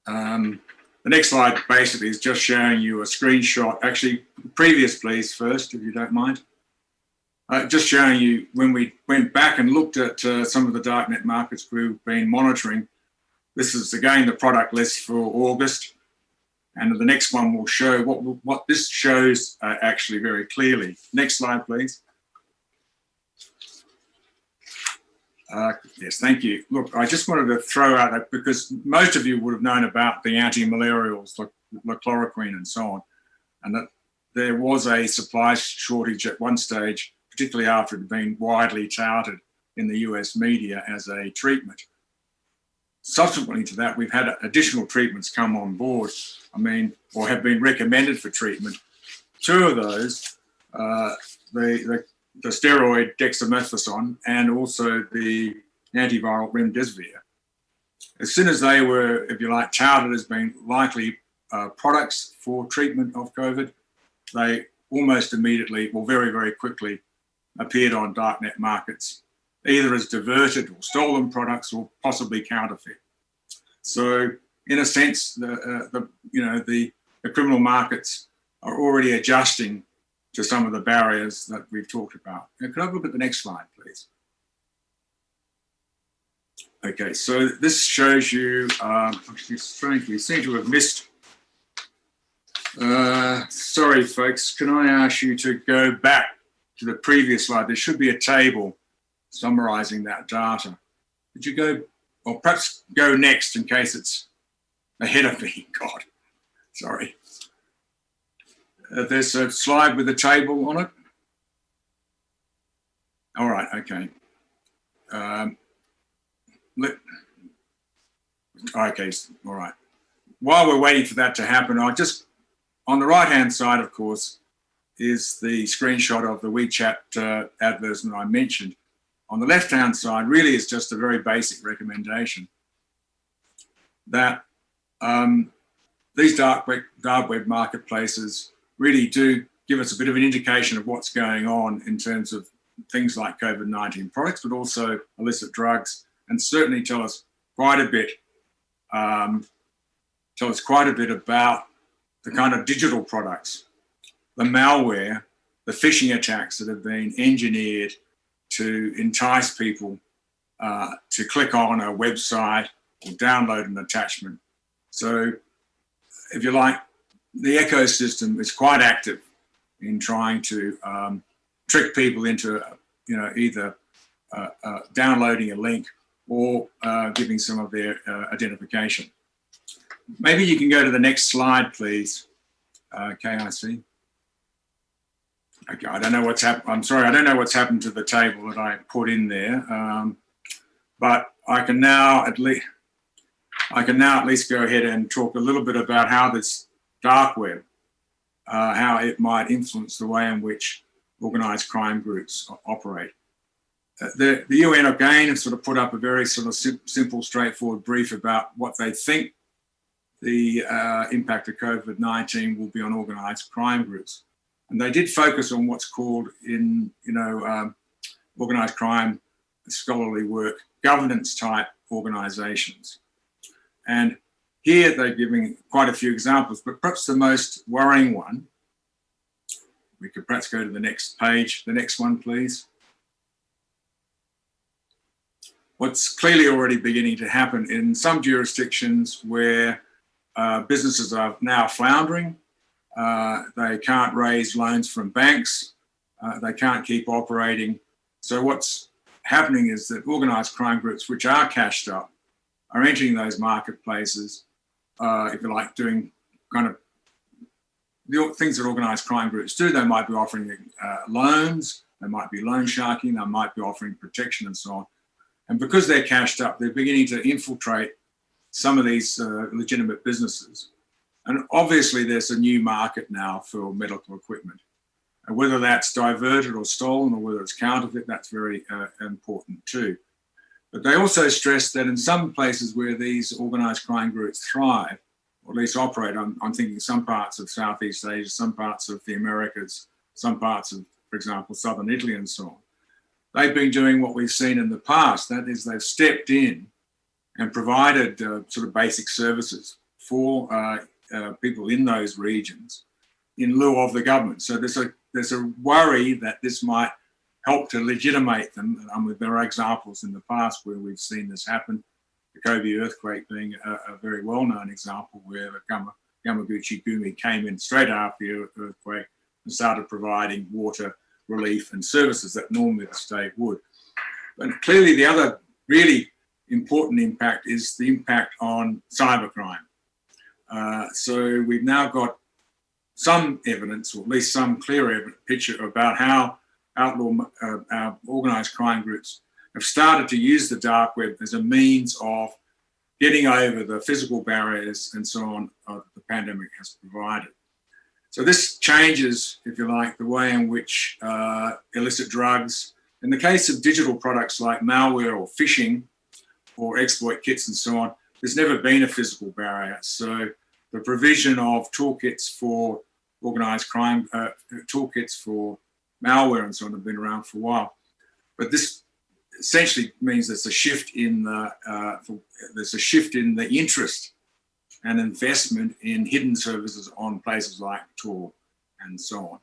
The next slide basically is just showing you a screenshot. Actually, previous, please, first, if you don't mind. Just showing you when we went back and looked at some of the darknet markets we've been monitoring. This is, again, the product list for August. And the next one will show what this shows actually very clearly. Next slide, please. Yes, thank you. Look, I just wanted to throw out that because most of you would have known about the anti-malarials, like chloroquine and so on, and that there was a supply shortage at one stage, particularly after it had been widely touted in the US media as a treatment. Subsequently to that, we've had additional treatments come on board, or have been recommended for treatment. Two of those, the steroid dexamethasone and also the antiviral remdesivir. As soon as they were, if you like, touted as being likely products for treatment of COVID, they almost immediately, or very, very quickly, appeared on darknet markets either as diverted or stolen products or possibly counterfeit. So, in a sense, the criminal markets are already adjusting to some of the barriers that we've talked about. Now, could I have a look at the next slide, please? Okay, so this shows you, actually, strangely, you seem to have missed. Sorry, folks, can I ask you to go back to the previous slide? There should be a table summarizing that data. Could you go, or perhaps go next in case it's ahead of me? God, sorry. There's a slide with a table on it. All right, okay. Okay, all right. While we're waiting for that to happen, I'll just, on the right-hand side, of course, is the screenshot of the WeChat advertisement I mentioned. On the left-hand side, really is just a very basic recommendation that these dark web marketplaces really do give us a bit of an indication of what's going on in terms of things like COVID-19 products, but also illicit drugs, and certainly tell us quite a bit about the kind of digital products, the malware, the phishing attacks that have been engineered to entice people to click on a website or download an attachment. So, if you like, the ecosystem is quite active in trying to trick people into, either downloading a link or giving some of their identification. Maybe you can go to the next slide, please, KIC. Okay, I don't know what's happened. I'm sorry, I don't know what's happened to the table that I put in there, but I can now at least go ahead and talk a little bit about how this dark web, how it might influence the way in which organised crime groups operate. The UN again have sort of put up a very sort of simple, straightforward brief about what they think the impact of COVID-19 will be on organised crime groups. And they did focus on what's called in, organised crime scholarly work, governance type organisations. And here they're giving quite a few examples, but perhaps the most worrying one, we could perhaps go to the next page, the next one, please. What's clearly already beginning to happen in some jurisdictions where businesses are now floundering, they can't raise loans from banks, they can't keep operating. So what's happening is that organised crime groups, which are cashed up, are entering those marketplaces, if you like, doing kind of the things that organised crime groups do. They might be offering loans, they might be loan sharking, they might be offering protection and so on. And because they're cashed up, they're beginning to infiltrate some of these legitimate businesses. And obviously there's a new market now for medical equipment. And whether that's diverted or stolen or whether it's counterfeit, that's very important too. But they also stress that in some places where these organised crime groups thrive, or at least operate, I'm thinking some parts of Southeast Asia, some parts of the Americas, some parts of, for example, Southern Italy and so on. They've been doing what we've seen in the past. That is, they've stepped in and provided sort of basic services for people in those regions in lieu of the government. So there's a worry that this might help to legitimate them. There are examples in the past where we've seen this happen. The Kobe earthquake being a very well-known example where the Yamaguchi-gumi came in straight after the earthquake and started providing water, relief and services that normally the state would. But clearly the other really important impact is the impact on cybercrime. So we've now got some evidence, or at least some clear picture about how our organised crime groups have started to use the dark web as a means of getting over the physical barriers and so on the pandemic has provided. So this changes, if you like, the way in which illicit drugs, in the case of digital products like malware or phishing or exploit kits and so on, there's never been a physical barrier. So the provision of toolkits for organised crime, toolkits for malware and so on have been around for a while. But this essentially means there's a shift in the interest and investment in hidden services on places like Tor and so on.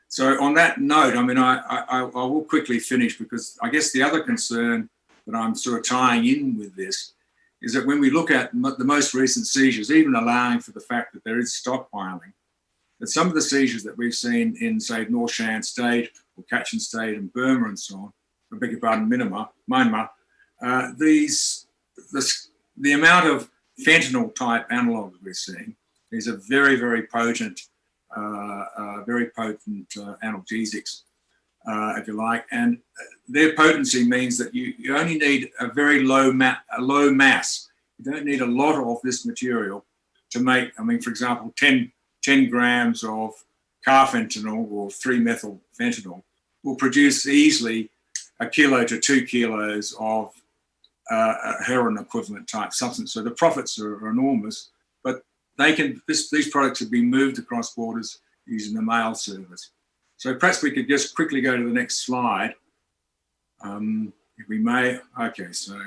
So on that note, I mean, I will quickly finish, because I guess the other concern that I'm sort of tying in with this is that when we look at the most recent seizures, even allowing for the fact that there is stockpiling, that some of the seizures that we've seen in, say, North Shan State or Kachin State and Burma and so on, I beg your pardon, Myanmar, the amount of fentanyl type analogues we're seeing is a very, very potent analgesics, if you like, and their potency means that you only need a very low mass. You don't need a lot of this material to make, I mean, for example, 10 grams of carfentanil or 3-methyl fentanyl will produce easily 1 kilo to 2 kilos of heroin equivalent type substance. So the profits are enormous, but these products have been moved across borders using the mail service. So perhaps we could just quickly go to the next slide, if we may. Okay, so,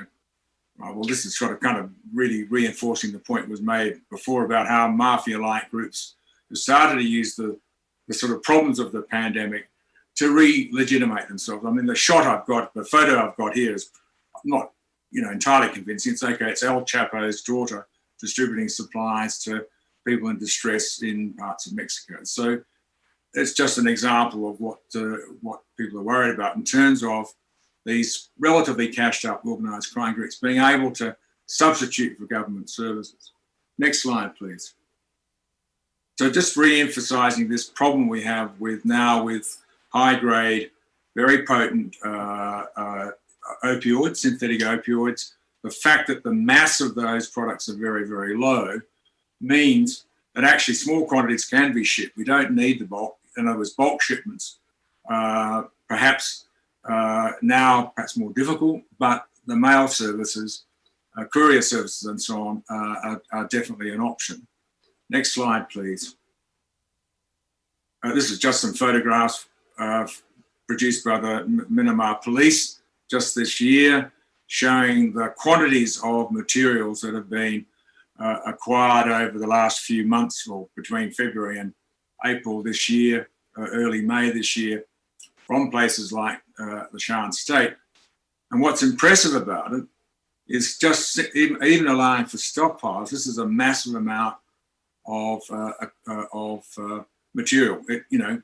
well, this is sort of kind of really reinforcing the point was made before about how mafia-like groups have started to use the sort of problems of the pandemic to re-legitimate themselves. I mean, the photo I've got here is not, entirely convincing. It's okay, it's El Chapo's daughter distributing supplies to people in distress in parts of Mexico. So it's just an example of what people are worried about in terms of these relatively cashed up organised crime groups being able to substitute for government services. Next slide, please. So just re-emphasising this problem we have with high-grade, very potent opioids, synthetic opioids. The fact that the mass of those products are very, very low means that actually small quantities can be shipped. We don't need the bulk. In other words, bulk shipments, perhaps now more difficult, but the mail services, courier services and so on are definitely an option. Next slide, please. This is just some photographs produced by the Myanmar police just this year, showing the quantities of materials that have been acquired over the last few months, or between February and April this year, early May this year, from places like the Shan State. And what's impressive about it is just even allowing for stockpiles, this is a massive amount of material.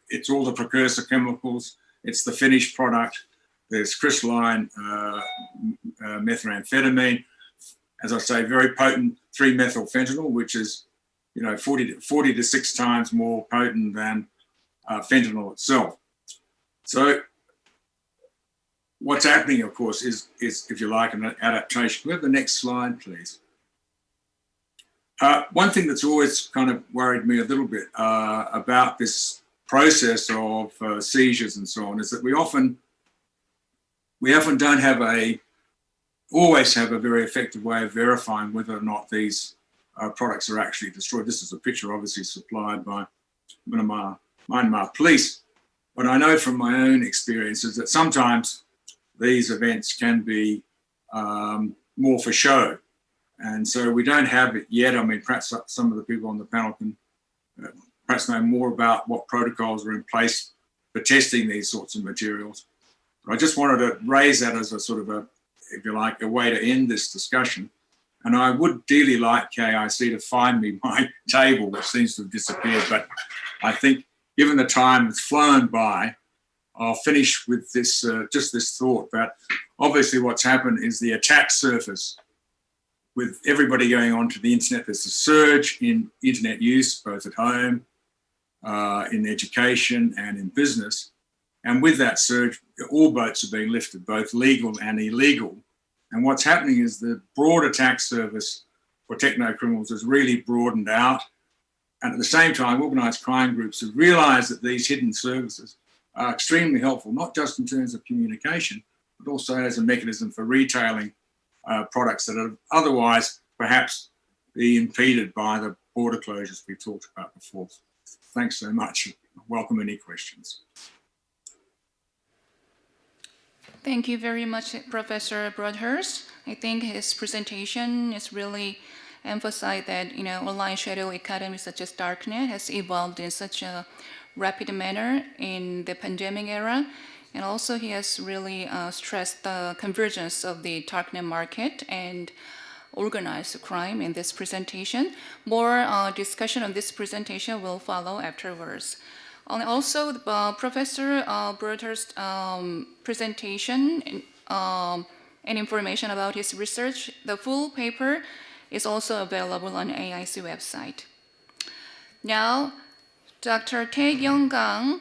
It's all the precursor chemicals, it's the finished product, there's crystalline methamphetamine, as I say, very potent 3-methyl fentanyl, which is 40 to 6 times more potent than fentanyl itself. So what's happening, of course, is if you like, an adaptation. Can we have the next slide, please? One thing that's always kind of worried me a little bit about this process of seizures and so on is that we often don't always have a very effective way of verifying whether or not these products are actually destroyed. This is a picture obviously supplied by Myanmar police. But I know from my own experiences that sometimes these events can be more for show. And so we don't have it yet. I mean, perhaps some of the people on the panel can perhaps know more about what protocols are in place for testing these sorts of materials. But I just wanted to raise that as a sort of if you like, a way to end this discussion. And I would dearly like KIC to find me my table, which seems to have disappeared. But I think given the time that's flown by, I'll finish with this, just this thought that obviously what's happened is the attack surface with everybody going onto the internet. There's a surge in internet use, both at home, in education and in business. And with that surge, all boats are being lifted, both legal and illegal. And what's happening is the broad attack surface for techno-criminals has really broadened out. And at the same time, organised crime groups have realised that these hidden services are extremely helpful, not just in terms of communication, but also as a mechanism for retailing products that are otherwise perhaps be impeded by the border closures we talked about before. Thanks so much. Welcome any questions. Thank you very much, Professor Broadhurst. I think his presentation is really emphasized that, online shadow economy such as darknet has evolved in such a rapid manner in the pandemic era. And also he has really stressed the convergence of the darknet market and organized crime in this presentation. More discussion on this presentation will follow afterwards. And also, Professor Broadhurst's presentation and information about his research, the full paper is also available on AIC website. Now, Dr. Tae-Kyung Kang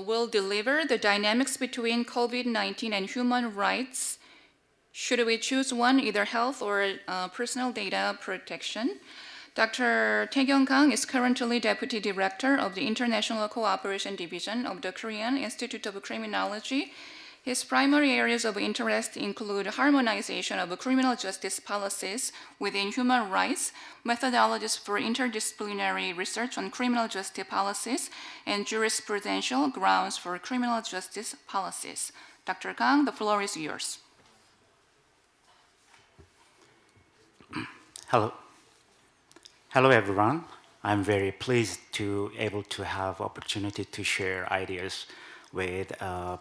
will deliver the dynamics between COVID-19 and human rights. Should we choose one, either health or personal data protection? Dr. Tae-Kyung Kang is currently Deputy Director of the International Cooperation Division of the Korean Institute of Criminology. His primary areas of interest include harmonization of criminal justice policies within human rights, methodologies for interdisciplinary research on criminal justice policies, and jurisprudential grounds for criminal justice policies. Dr. Kang, the floor is yours. Hello everyone. I'm very pleased to able to have opportunity to share ideas with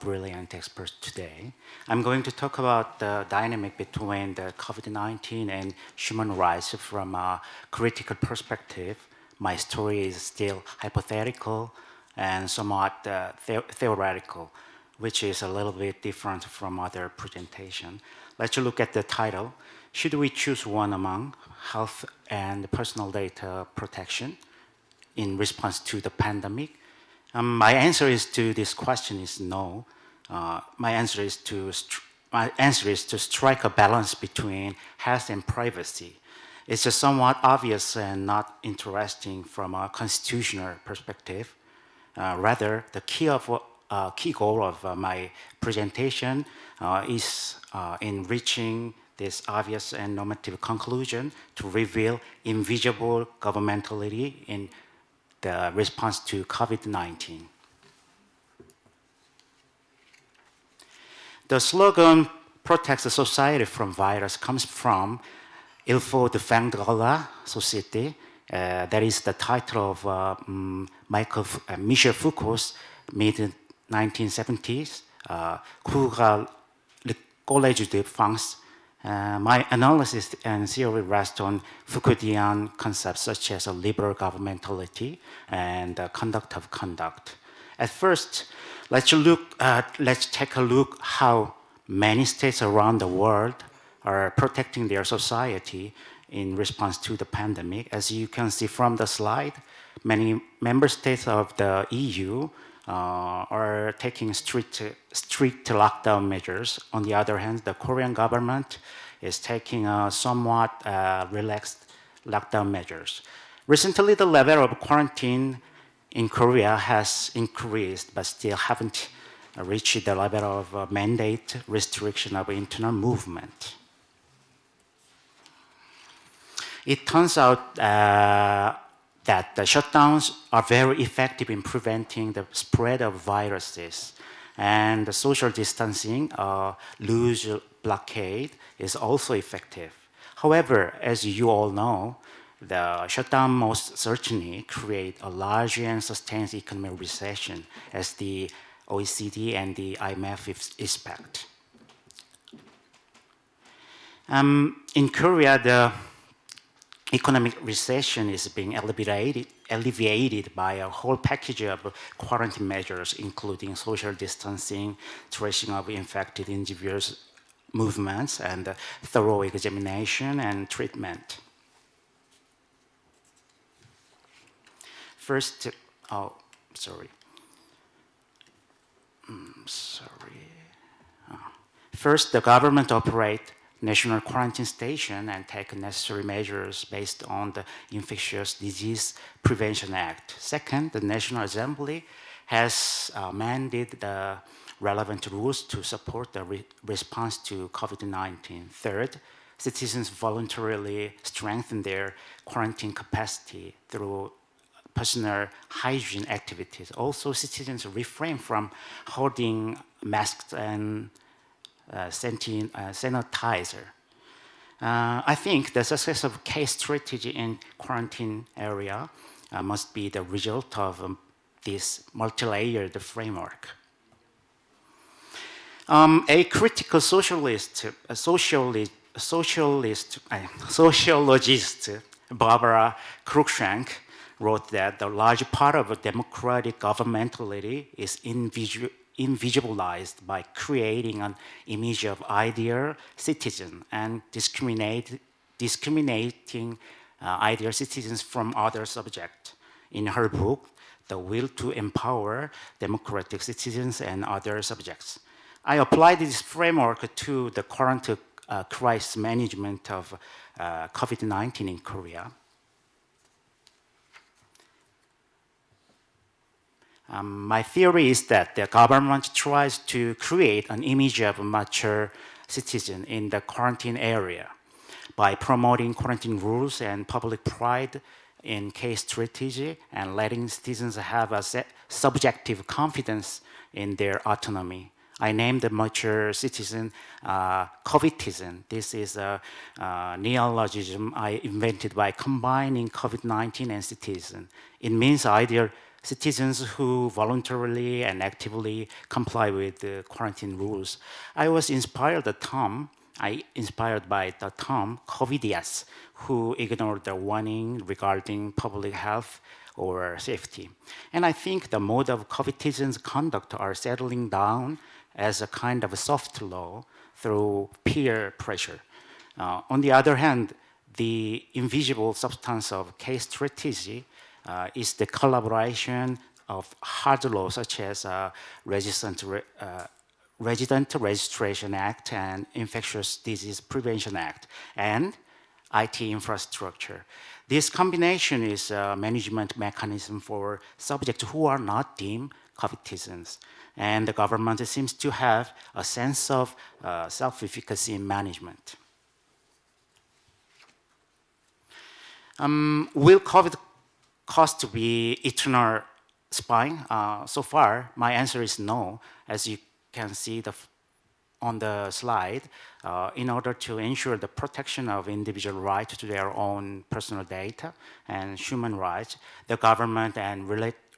brilliant experts today. I'm going to talk about the dynamic between the COVID-19 and human rights from a critical perspective. My story is still hypothetical and somewhat theoretical, which is a little bit different from other presentation. Let's look at the title. Should we choose one among health and personal data protection in response to the pandemic? My answer is to this question is no. My answer is to strike a balance between health and privacy. It's just somewhat obvious and not interesting from a constitutional perspective. Rather, the key goal of my presentation is in reaching this obvious and normative conclusion to reveal invisible governmentality in the response to COVID-19. The slogan, protect the society from virus, comes from Il faut défendre la société. That is the title of Michel Foucault's mid-1970s, Cours le Collège de France. My analysis and theory rest on Foucauldian concepts such as a liberal governmentality and conduct of conduct. At first, let's take a look how many states around the world are protecting their society in response to the pandemic. As you can see from the slide, many member states of the EU are taking strict lockdown measures. On the other hand, the Korean government is taking somewhat relaxed lockdown measures. Recently, the level of quarantine in Korea has increased, but still haven't reached the level of mandate restriction of internal movement. It turns out that the shutdowns are very effective in preventing the spread of viruses, and the social distancing, loose blockade, is also effective. However, as you all know, the shutdown most certainly create a large and sustained economic recession, as the OECD and the IMF expect. In Korea, the economic recession is being alleviated by a whole package of quarantine measures, including social distancing, tracing of infected individuals' movements, and thorough examination and treatment. First, First, the government operate national quarantine station and take necessary measures based on the Infectious Disease Prevention Act. Second, the National Assembly has mandated the relevant rules to support the response to COVID-19. Third, citizens voluntarily strengthen their quarantine capacity through personal hygiene activities. Also, citizens refrain from holding masks and sanitizer. I think the success of case strategy in quarantine area must be the result of this multi-layered framework. A critical sociologist, Barbara Cruikshank, wrote that the large part of democratic governmentality is invisibilized by creating an image of ideal citizen and discriminating ideal citizens from other subjects. In her book, The Will to Empower Democratic Citizens and Other Subjects, I applied this framework to the current crisis management of COVID-19 in Korea. My theory is that the government tries to create an image of a mature citizen in the quarantine area by promoting quarantine rules and public pride in case strategy and letting citizens have a subjective confidence in their autonomy. I named the mature citizen COVIDtizen. This is a neologism I invented by combining COVID-19 and citizen. It means ideal citizens who voluntarily and actively comply with the quarantine rules. I was inspired by the term COVIDias, who ignored the warning regarding public health or safety. And I think the mode of COVIDtizen's conduct are settling down as a kind of a soft law through peer pressure. On the other hand, the invisible substance of case strategy is the collaboration of hard law such as Resident Registration Act and Infectious Disease Prevention Act and IT infrastructure. This combination is a management mechanism for subjects who are not deemed COVIDtizens. And the government seems to have a sense of self-efficacy in management. Will COVID cost to be eternal spying? So far, my answer is no. As you can see on the slide, in order to ensure the protection of individual rights to their own personal data and human rights, the government and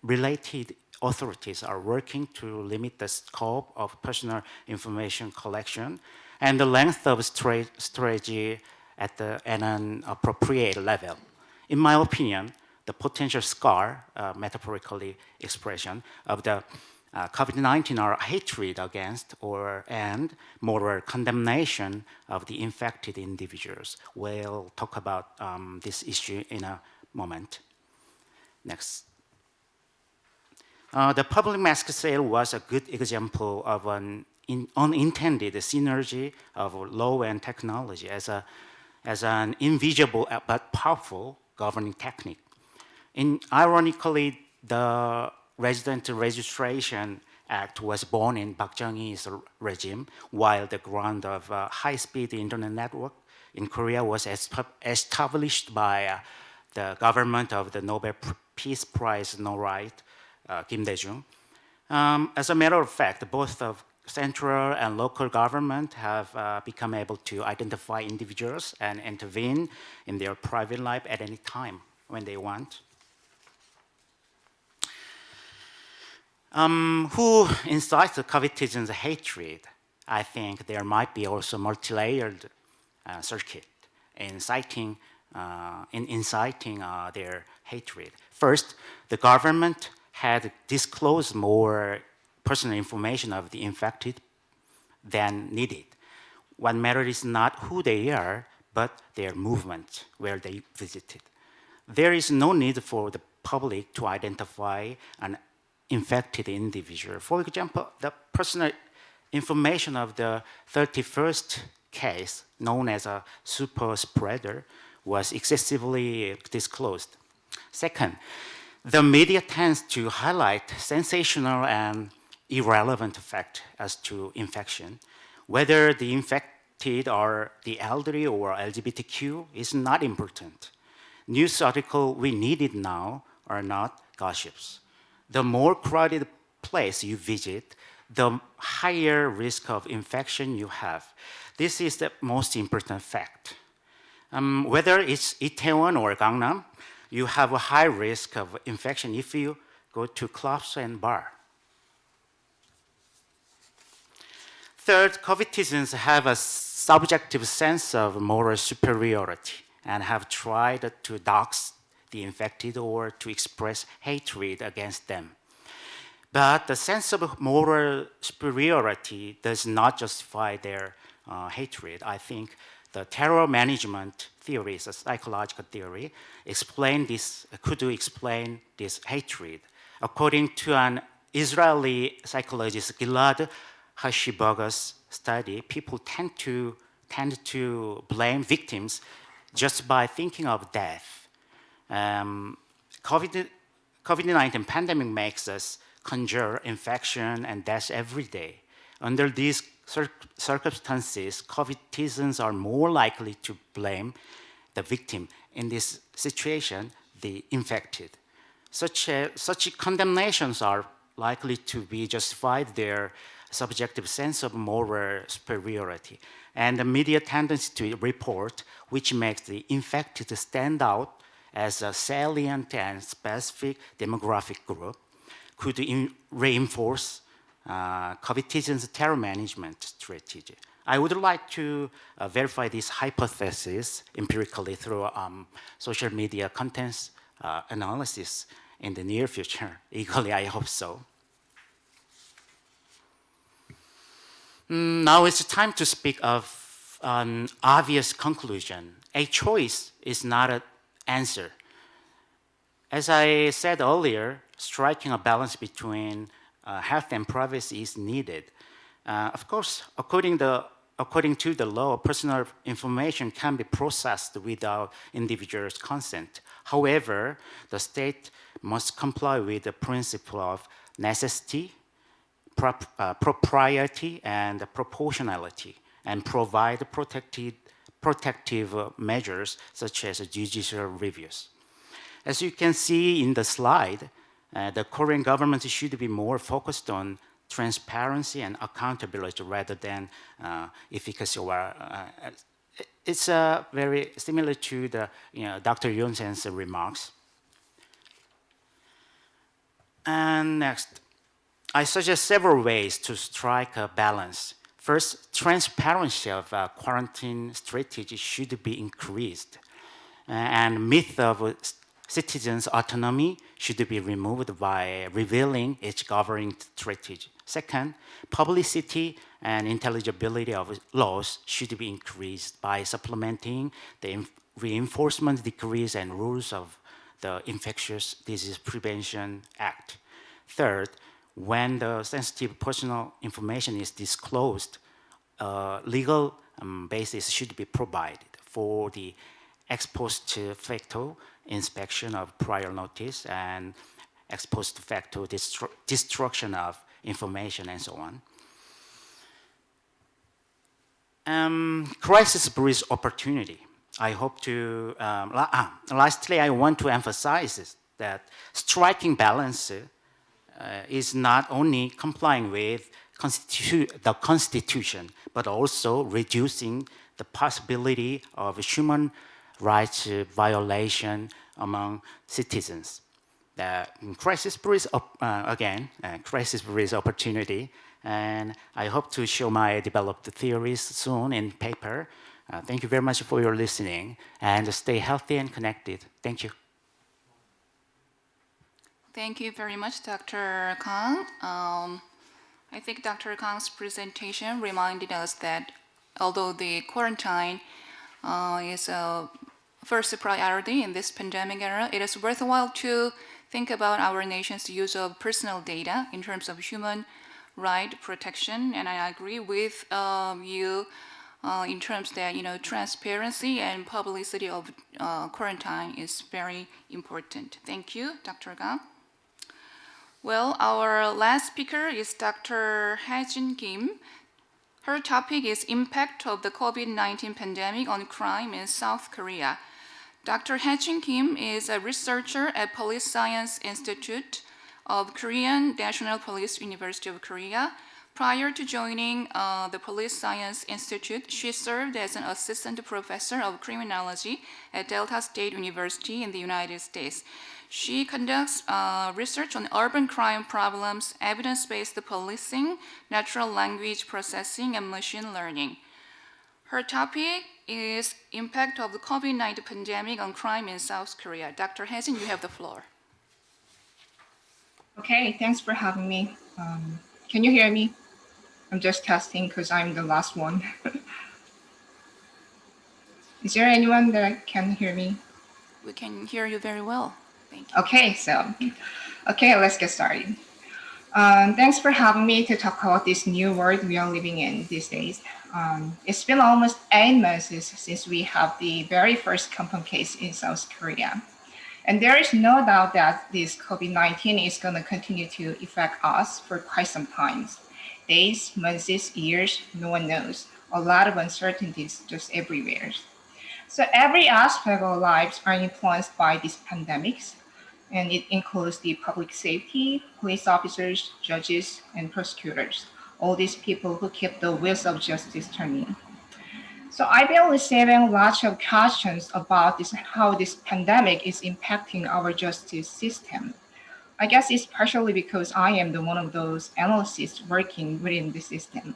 related authorities are working to limit the scope of personal information collection and the length of strategy at an appropriate level. In my opinion, the potential scar, metaphorically expression, of the COVID-19 are hatred against and moral condemnation of the infected individuals. We'll talk about this issue in a moment. Next. The public mask sale was a good example of an unintended synergy of law and technology as an invisible but powerful governing technique. Ironically, the Resident Registration Act was born in Park Chung-hee's regime, while the ground of high-speed internet network in Korea was established by the government of the Nobel Peace Prize laureate Kim Dae-jung. As a matter of fact, both of central and local government have become able to identify individuals and intervene in their private life at any time when they want. Who incites the COVIDtizen's hatred? I think there might be also multi-layered circuit in inciting their hatred. First, the government had disclosed more personal information of the infected than needed. What matters is not who they are, but their movement, where they visited. There is no need for the public to identify an infected individual. For example, the personal information of the 31st case, known as a super spreader, was excessively disclosed. Second, the media tends to highlight sensational and irrelevant facts as to infection. Whether the infected are the elderly or LGBTQ is not important. News articles we needed now are not gossips. The more crowded place you visit, the higher risk of infection you have. This is the most important fact. Whether it's Itaewon or Gangnam, you have a high risk of infection if you go to clubs and bars. Third, coviditizens have a subjective sense of moral superiority and have tried to dox the infected or to express hatred against them. But the sense of moral superiority does not justify their hatred. I think the terror management theory is a psychological theory, could explain this hatred. According to an Israeli psychologist, Gilad Hashibaga's study, people tend to blame victims just by thinking of death. COVID-19 pandemic makes us conjure infection and death every day. Under these circumstances, coviditizens are more likely to blame the victim. In this situation, the infected. Such condemnations are likely to be justified their subjective sense of moral superiority and the media tendency to report, which makes the infected stand out as a salient and specific demographic group, could reinforce coviditizens' terror management strategy. I would like to verify this hypothesis empirically through social media contents analysis in the near future. Eagerly, I hope so. Now it's time to speak of an obvious conclusion. A choice is not an answer. As I said earlier, striking a balance between health and privacy is needed. Of course, according to the law, personal information can be processed without individuals' consent. However, the state must comply with the principle of necessity, propriety, and proportionality, and provide protective measures such as judicial reviews. As you can see in the slide, the Korean government should be more focused on transparency and accountability rather than efficacy. It's very similar to the Dr. Yunsen's remarks. And next, I suggest several ways to strike a balance. First, transparency of quarantine strategy should be increased, and myth of citizens' autonomy should be removed by revealing each governing strategy. Second, publicity and intelligibility of laws should be increased by supplementing the reinforcement decrees and rules of the Infectious Disease Prevention Act. Third, when the sensitive personal information is disclosed, legal basis should be provided for the ex post facto inspection of prior notice and ex post facto destruction of information and so on. Crisis breeds opportunity. I hope to, lastly, I want to emphasize that striking balance is not only complying with the Constitution, but also reducing the possibility of human rights violation among citizens. Crisis breeds opportunity, and I hope to show my developed theories soon in paper. Thank you very much for your listening, and stay healthy and connected. Thank you. Thank you very much, Dr. Kang. I think Dr. Kang's presentation reminded us that although the quarantine is a first priority in this pandemic era, it is worthwhile to think about our nation's use of personal data in terms of human right protection. And I agree with you in terms that transparency and publicity of quarantine is very important. Thank you, Dr. Kang. Well, our last speaker is Dr. Haejin Kim. Her topic is impact of the COVID-19 pandemic on crime in South Korea. Dr. Haejin Kim is a researcher at Police Science Institute of Korean National Police University of Korea, Prior to joining the Police Science Institute, she served as an assistant professor of criminology at Delta State University in the United States. She conducts research on urban crime problems, evidence-based policing, natural language processing, and machine learning. Her topic is impact of the COVID-19 pandemic on crime in South Korea. Dr. Haejin, you have the floor. Okay, thanks for having me. Can you hear me? I'm just testing because I'm the last one. Is there anyone that can hear me? We can hear you very well. Thank you. Okay, let's get started. Thanks for having me to talk about this new world we are living in these days. It's been almost 8 months since we have the very first confirmed case in South Korea. And there is no doubt that this COVID-19 is going to continue to affect us for quite some time. Days, months, years, no one knows. A lot of uncertainties just everywhere. So every aspect of our lives are influenced by these pandemics, and it includes the public safety, police officers, judges, and prosecutors, all these people who keep the wheels of justice turning. So I've been receiving lots of questions about how this pandemic is impacting our justice system. I guess it's partially because I am one of those analysts working within the system.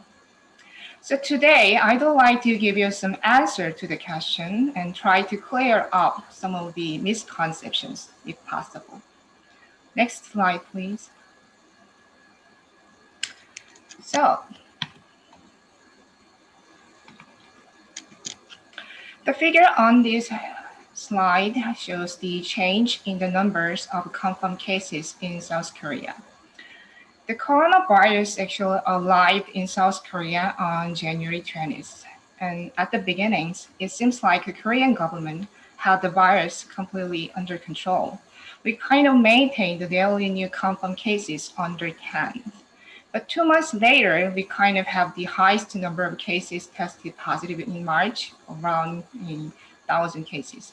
So today, I'd like to give you some answer to the question and try to clear up some of the misconceptions, if possible. Next slide, please. So, the figure on this slide shows the change in the numbers of confirmed cases in South Korea. The coronavirus actually arrived in South Korea on January 20th. And at the beginnings, it seems like the Korean government had the virus completely under control. We kind of maintained the daily new confirmed cases under 10. But 2 months later, we kind of have the highest number of cases tested positive in March, around 1,000 cases.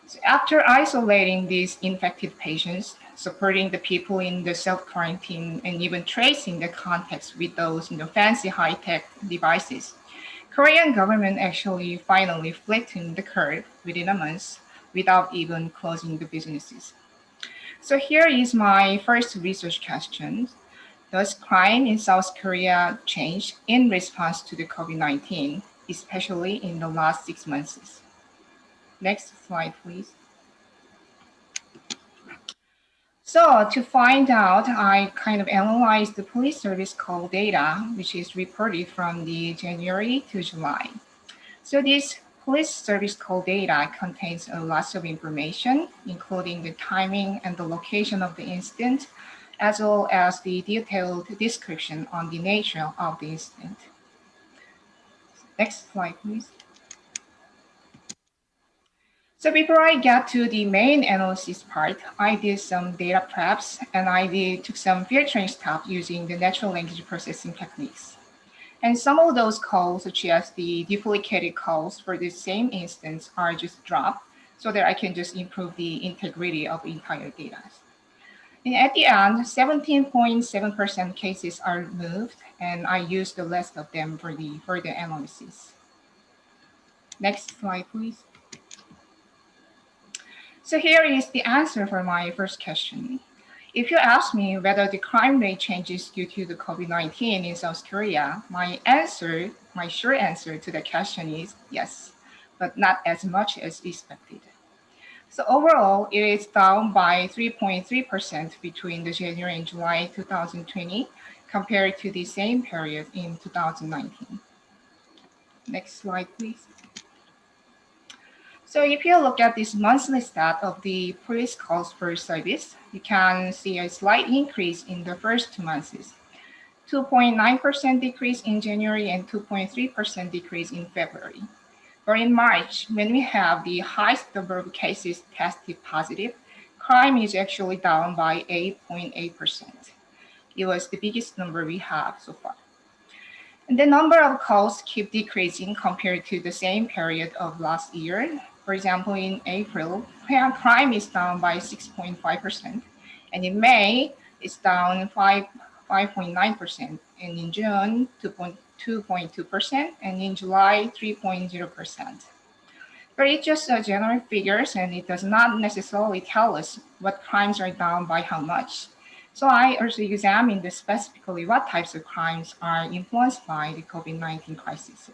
So after isolating these infected patients, supporting the people in the self-quarantine, and even tracing the contacts with those fancy high-tech devices, Korean government actually finally flattened the curve within a month without even closing the businesses. So here is my first research question. Does crime in South Korea change in response to the COVID-19, especially in the last 6 months? Next slide, please. So to find out, I kind of analyzed the police service call data, which is reported from the January to July. So this police service call data contains a lot of information, including the timing and the location of the incident, as well as the detailed description on the nature of the incident. Next slide, please. So before I get to the main analysis part, I did some data preps and took some filtering steps using the natural language processing techniques. And some of those calls, such as the duplicated calls for the same instance, are just dropped so that I can just improve the integrity of the entire data. And at the end, 17.7% cases are removed, and I used the rest of them for the further analysis. Next slide, please. So here is the answer for my first question. If you ask me whether the crime rate changes due to the COVID-19 in South Korea, my short answer to the question is yes, but not as much as expected. So overall, it is down by 3.3% between the January and July 2020 compared to the same period in 2019. Next slide, please. So if you look at this monthly stat of the police calls per service, you can see a slight increase in the first 2 months. 2.9% decrease in January and 2.3% decrease in February. But in March, when we have the highest number of cases tested positive, crime is actually down by 8.8%. It was the biggest number we have so far. And the number of calls keep decreasing compared to the same period of last year. For example, in April, crime is down by 6.5%, and in May, it's down 5.9%, and in June, 2.2%, and in July, 3.0%. But it's just general figures, and it does not necessarily tell us what crimes are down by how much. So I also examined specifically what types of crimes are influenced by the COVID-19 crisis.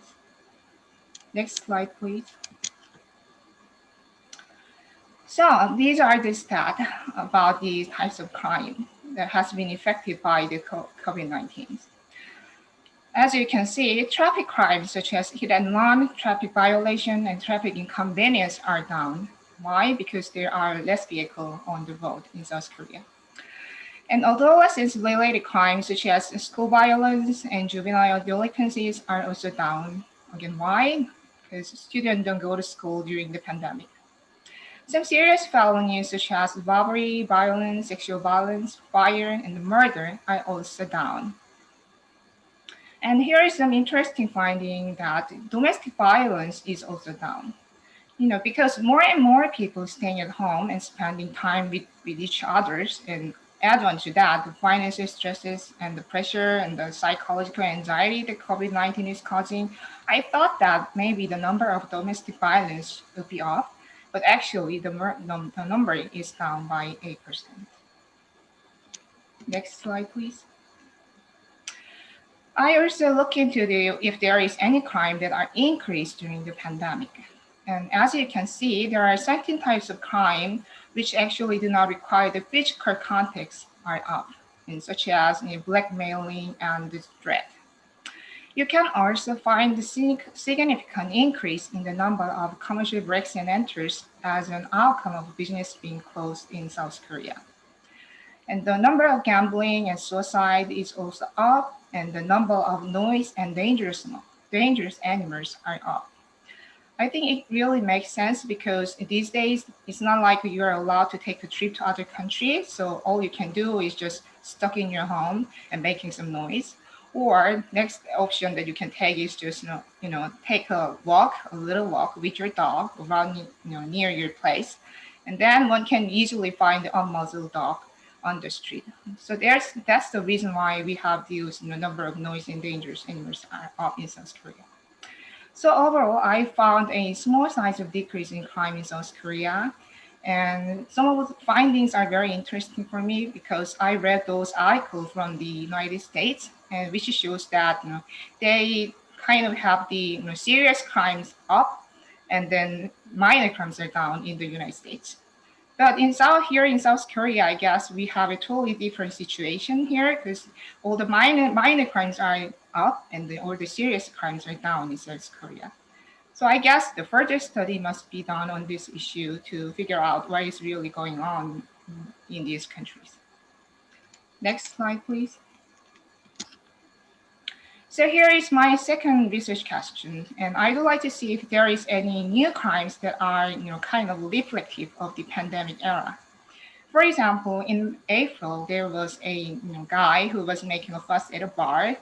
Next slide, please. So these are the stats about the types of crime that has been affected by the COVID-19. As you can see, traffic crimes such as hit and run, traffic violation, and traffic inconvenience are down. Why? Because there are less vehicles on the road in South Korea. And adolescence-related crimes such as school violence and juvenile delinquencies are also down. Again, why? Because students don't go to school during the pandemic. Some serious felonies such as robbery, violence, sexual violence, fire, and murder are also down. And here is some interesting finding that domestic violence is also down. Because more and more people staying at home and spending time with each others, and add on to that, the financial stresses and the pressure and the psychological anxiety that COVID-19 is causing, I thought that maybe the number of domestic violence would be up, but actually the number is down by 8%. Next slide, please. I also look into if there is any crime that are increased during the pandemic. And as you can see, there are certain types of crime which actually do not require the physical context are up, such as blackmailing and the threat. You can also find the significant increase in the number of commercial breaks and enters as an outcome of business being closed in South Korea. And the number of gambling and suicide is also up, and the number of noise and dangerous animals are up. I think it really makes sense because these days it's not like you are allowed to take a trip to other countries. So all you can do is just stuck in your home and making some noise. Or next option that you can take is just take a little walk with your dog around near your place, and then one can easily find the unmuzzled dog on the street. So that's the reason why we have these number of noise and dangerous animals are up in South Korea. So overall, I found a small size of decrease in crime in South Korea. And some of the findings are very interesting for me because I read those articles from the United States, and which shows that they kind of have the serious crimes up, and then minor crimes are down in the United States. But here in South Korea, I guess we have a totally different situation here because all the minor crimes are up and all the serious crimes are down in South Korea. So I guess the further study must be done on this issue to figure out what is really going on in these countries. Next slide, please. So here is my second research question, and I would like to see if there is any new crimes that are kind of reflective of the pandemic era. For example, in April, there was a guy who was making a fuss at a bar.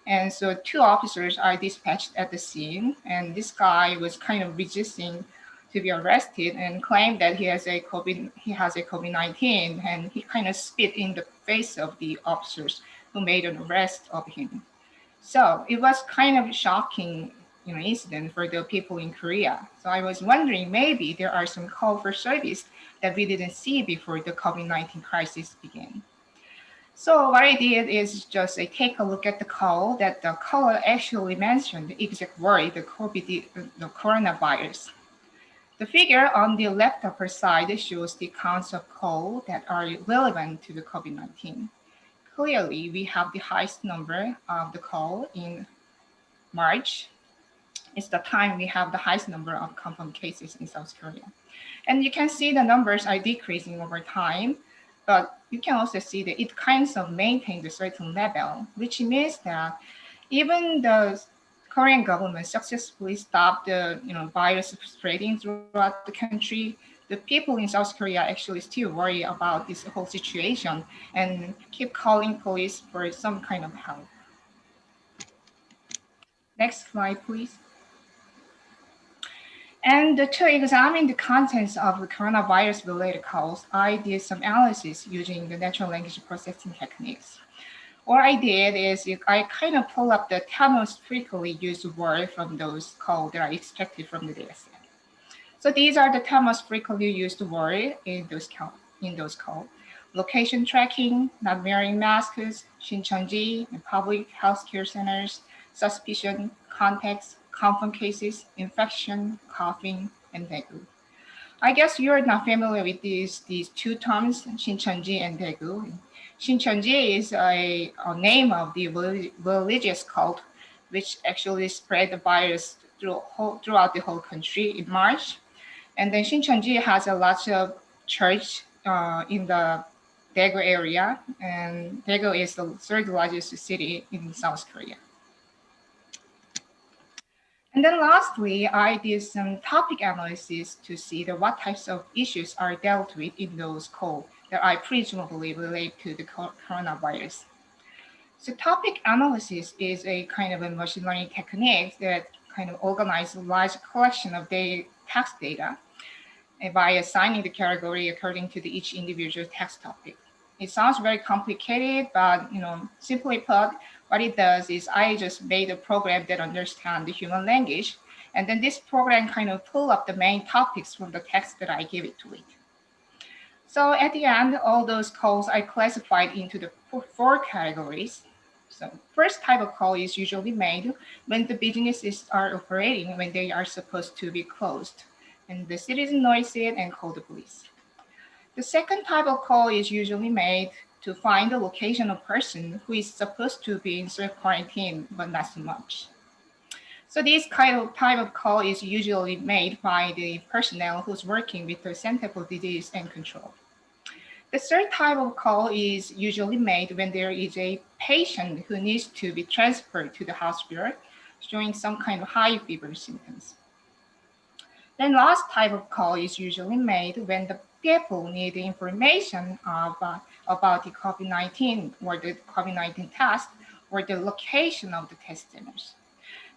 And so 2 officers are dispatched at the scene, and this guy was kind of resisting to be arrested and claimed that he has a COVID-19, and he kind of spit in the face of the officers who made an arrest of him. So it was kind of a shocking incident for the people in Korea. So I was wondering maybe there are some call for service that we didn't see before the COVID-19 crisis began. So what I did is just take a look at the call that the caller actually mentioned the exact word, the coronavirus. The figure on the left upper side shows the counts of calls that are relevant to the COVID-19. Clearly, we have the highest number of the call in March. It's the time we have the highest number of confirmed cases in South Korea. And you can see the numbers are decreasing over time. But you can also see that it kind of maintains a certain level, which means that even the Korean government successfully stopped the virus spreading throughout the country, the people in South Korea actually still worry about this whole situation and keep calling police for some kind of help. Next slide, please. And to examine the contents of the coronavirus-related calls, I did some analysis using the natural language processing techniques. what I did is I kind of pull up the 10 most frequently used words from those codes that I extracted from the dataset. So these are the 10 most frequently used words in those codes. Location tracking, not wearing masks, Shincheonji, and public healthcare centers, suspicion, context, confirmed cases, infection, coughing, and Daegu. I guess you're not familiar with these two terms, Shincheonji and Daegu. Shincheonji is a name of the religious cult, which actually spread the virus throughout the whole country in March. And then Shincheonji has a lot of church in the Daegu area, and Daegu is the third largest city in South Korea. And then lastly, I did some topic analysis to see what types of issues are dealt with in those codes that I presumably relate to the coronavirus. So topic analysis is a kind of a machine learning technique that kind of organizes a large collection of text data by assigning the category according to each individual text topic. It sounds very complicated, but simply put, what it does is I just made a program that understands the human language, and then this program kind of pull up the main topics from the text that I give it to it. So at the end, all those calls I classified into the four categories. So first type of call is usually made when the businesses are operating when they are supposed to be closed, and the citizen notice it and call the police. The second type of call is usually made to find the location of person who is supposed to be in quarantine, but not so much. So this kind of type of call is usually made by the personnel who's working with the Center for Disease and Control. The third type of call is usually made when there is a patient who needs to be transferred to the hospital showing some kind of high fever symptoms. Then last type of call is usually made when the people need the information about the COVID-19 or the COVID-19 test or the location of the test centers.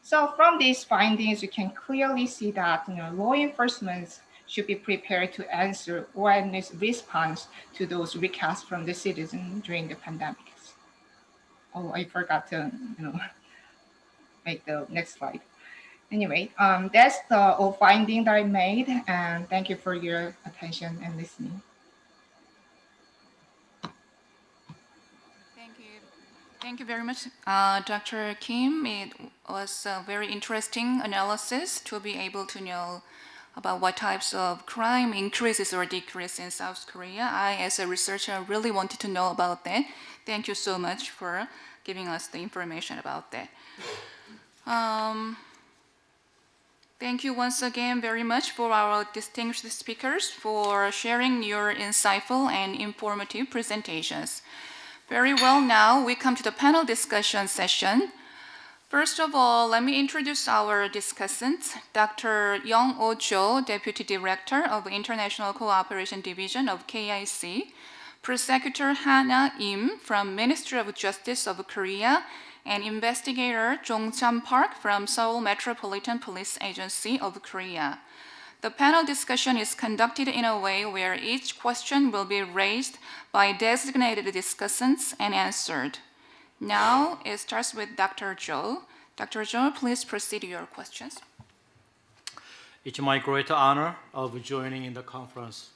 So from these findings, you can clearly see that law enforcement should be prepared to answer or at least respond to those requests from the citizen during the pandemic. Oh, I forgot to make the next slide. Anyway, that's the all finding that I made, and thank you for your attention and listening. Thank you very much, Dr. Kim. It was a very interesting analysis to be able to know about what types of crime increases or decreases in South Korea. I, as a researcher, really wanted to know about that. Thank you so much for giving us the information about that. Thank you once again very much for our distinguished speakers for sharing your insightful and informative presentations. Very well, now we come to the panel discussion session. First of all, let me introduce our discussants, Dr. Young-Oh Cho, Deputy Director of International Cooperation Division of KIC, Prosecutor Hana Im from Ministry of Justice of Korea, and investigator Jong-Chan Park from Seoul Metropolitan Police Agency of Korea. The panel discussion is conducted in a way where each question will be raised by designated discussants and answered. Now it starts with Dr. Cho. Dr. Cho, please proceed your questions. It's my great honor of joining in the conference.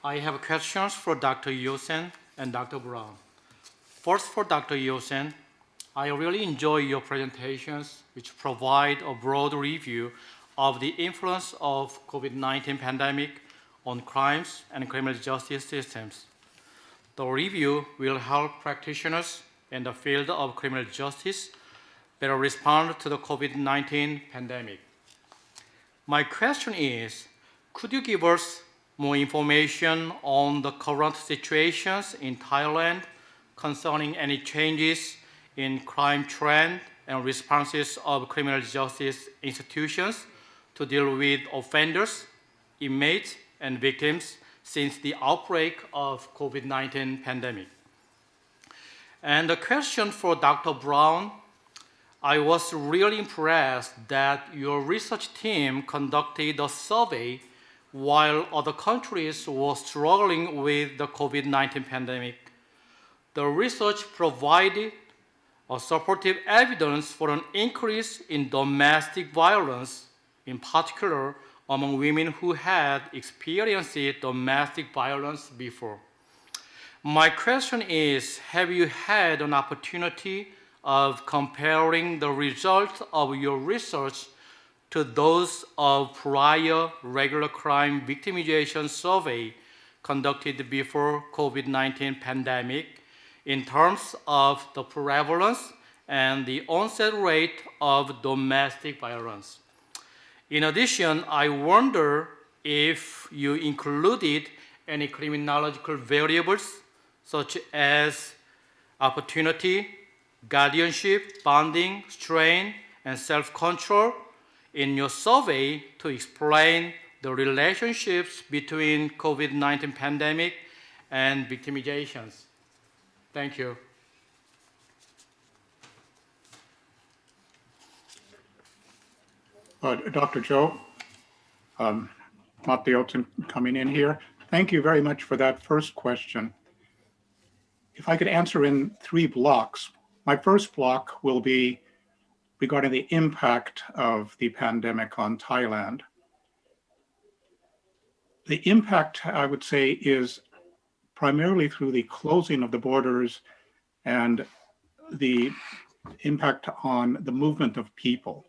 I have questions for Dr. Yosen and Dr. Brown. First, for Dr. Yosen, I really enjoy your presentations, which provide a broad review of the influence of COVID-19 pandemic on crimes and criminal justice systems. The review will help practitioners in the field of criminal justice better respond to the COVID-19 pandemic. My question is, could you give us more information on the current situations in Thailand concerning any changes in crime trend and responses of criminal justice institutions to deal with offenders, inmates, and victims since the outbreak of COVID-19 pandemic? And the question for Dr. Brown, I was really impressed that your research team conducted a survey while other countries were struggling with the COVID-19 pandemic. the research provided supportive evidence for an increase in domestic violence, in particular among women who had experienced domestic violence before. My question is, have you had an opportunity of comparing the results of your research to those of prior regular crime victimization survey conducted before COVID-19 pandemic in terms of the prevalence and the onset rate of domestic violence? In addition, I wonder if you included any criminological variables such as opportunity, guardianship, bonding, strain, and self-control in your survey to explain the relationships between COVID-19 pandemic and victimizations. Thank you. Dr. Joe, Mattheotin coming in here. Thank you very much for that first question. If I could answer in 3 blocks. My first block will be regarding the impact of the pandemic on Thailand. The impact, I would say, is primarily through the closing of the borders and the impact on the movement of people.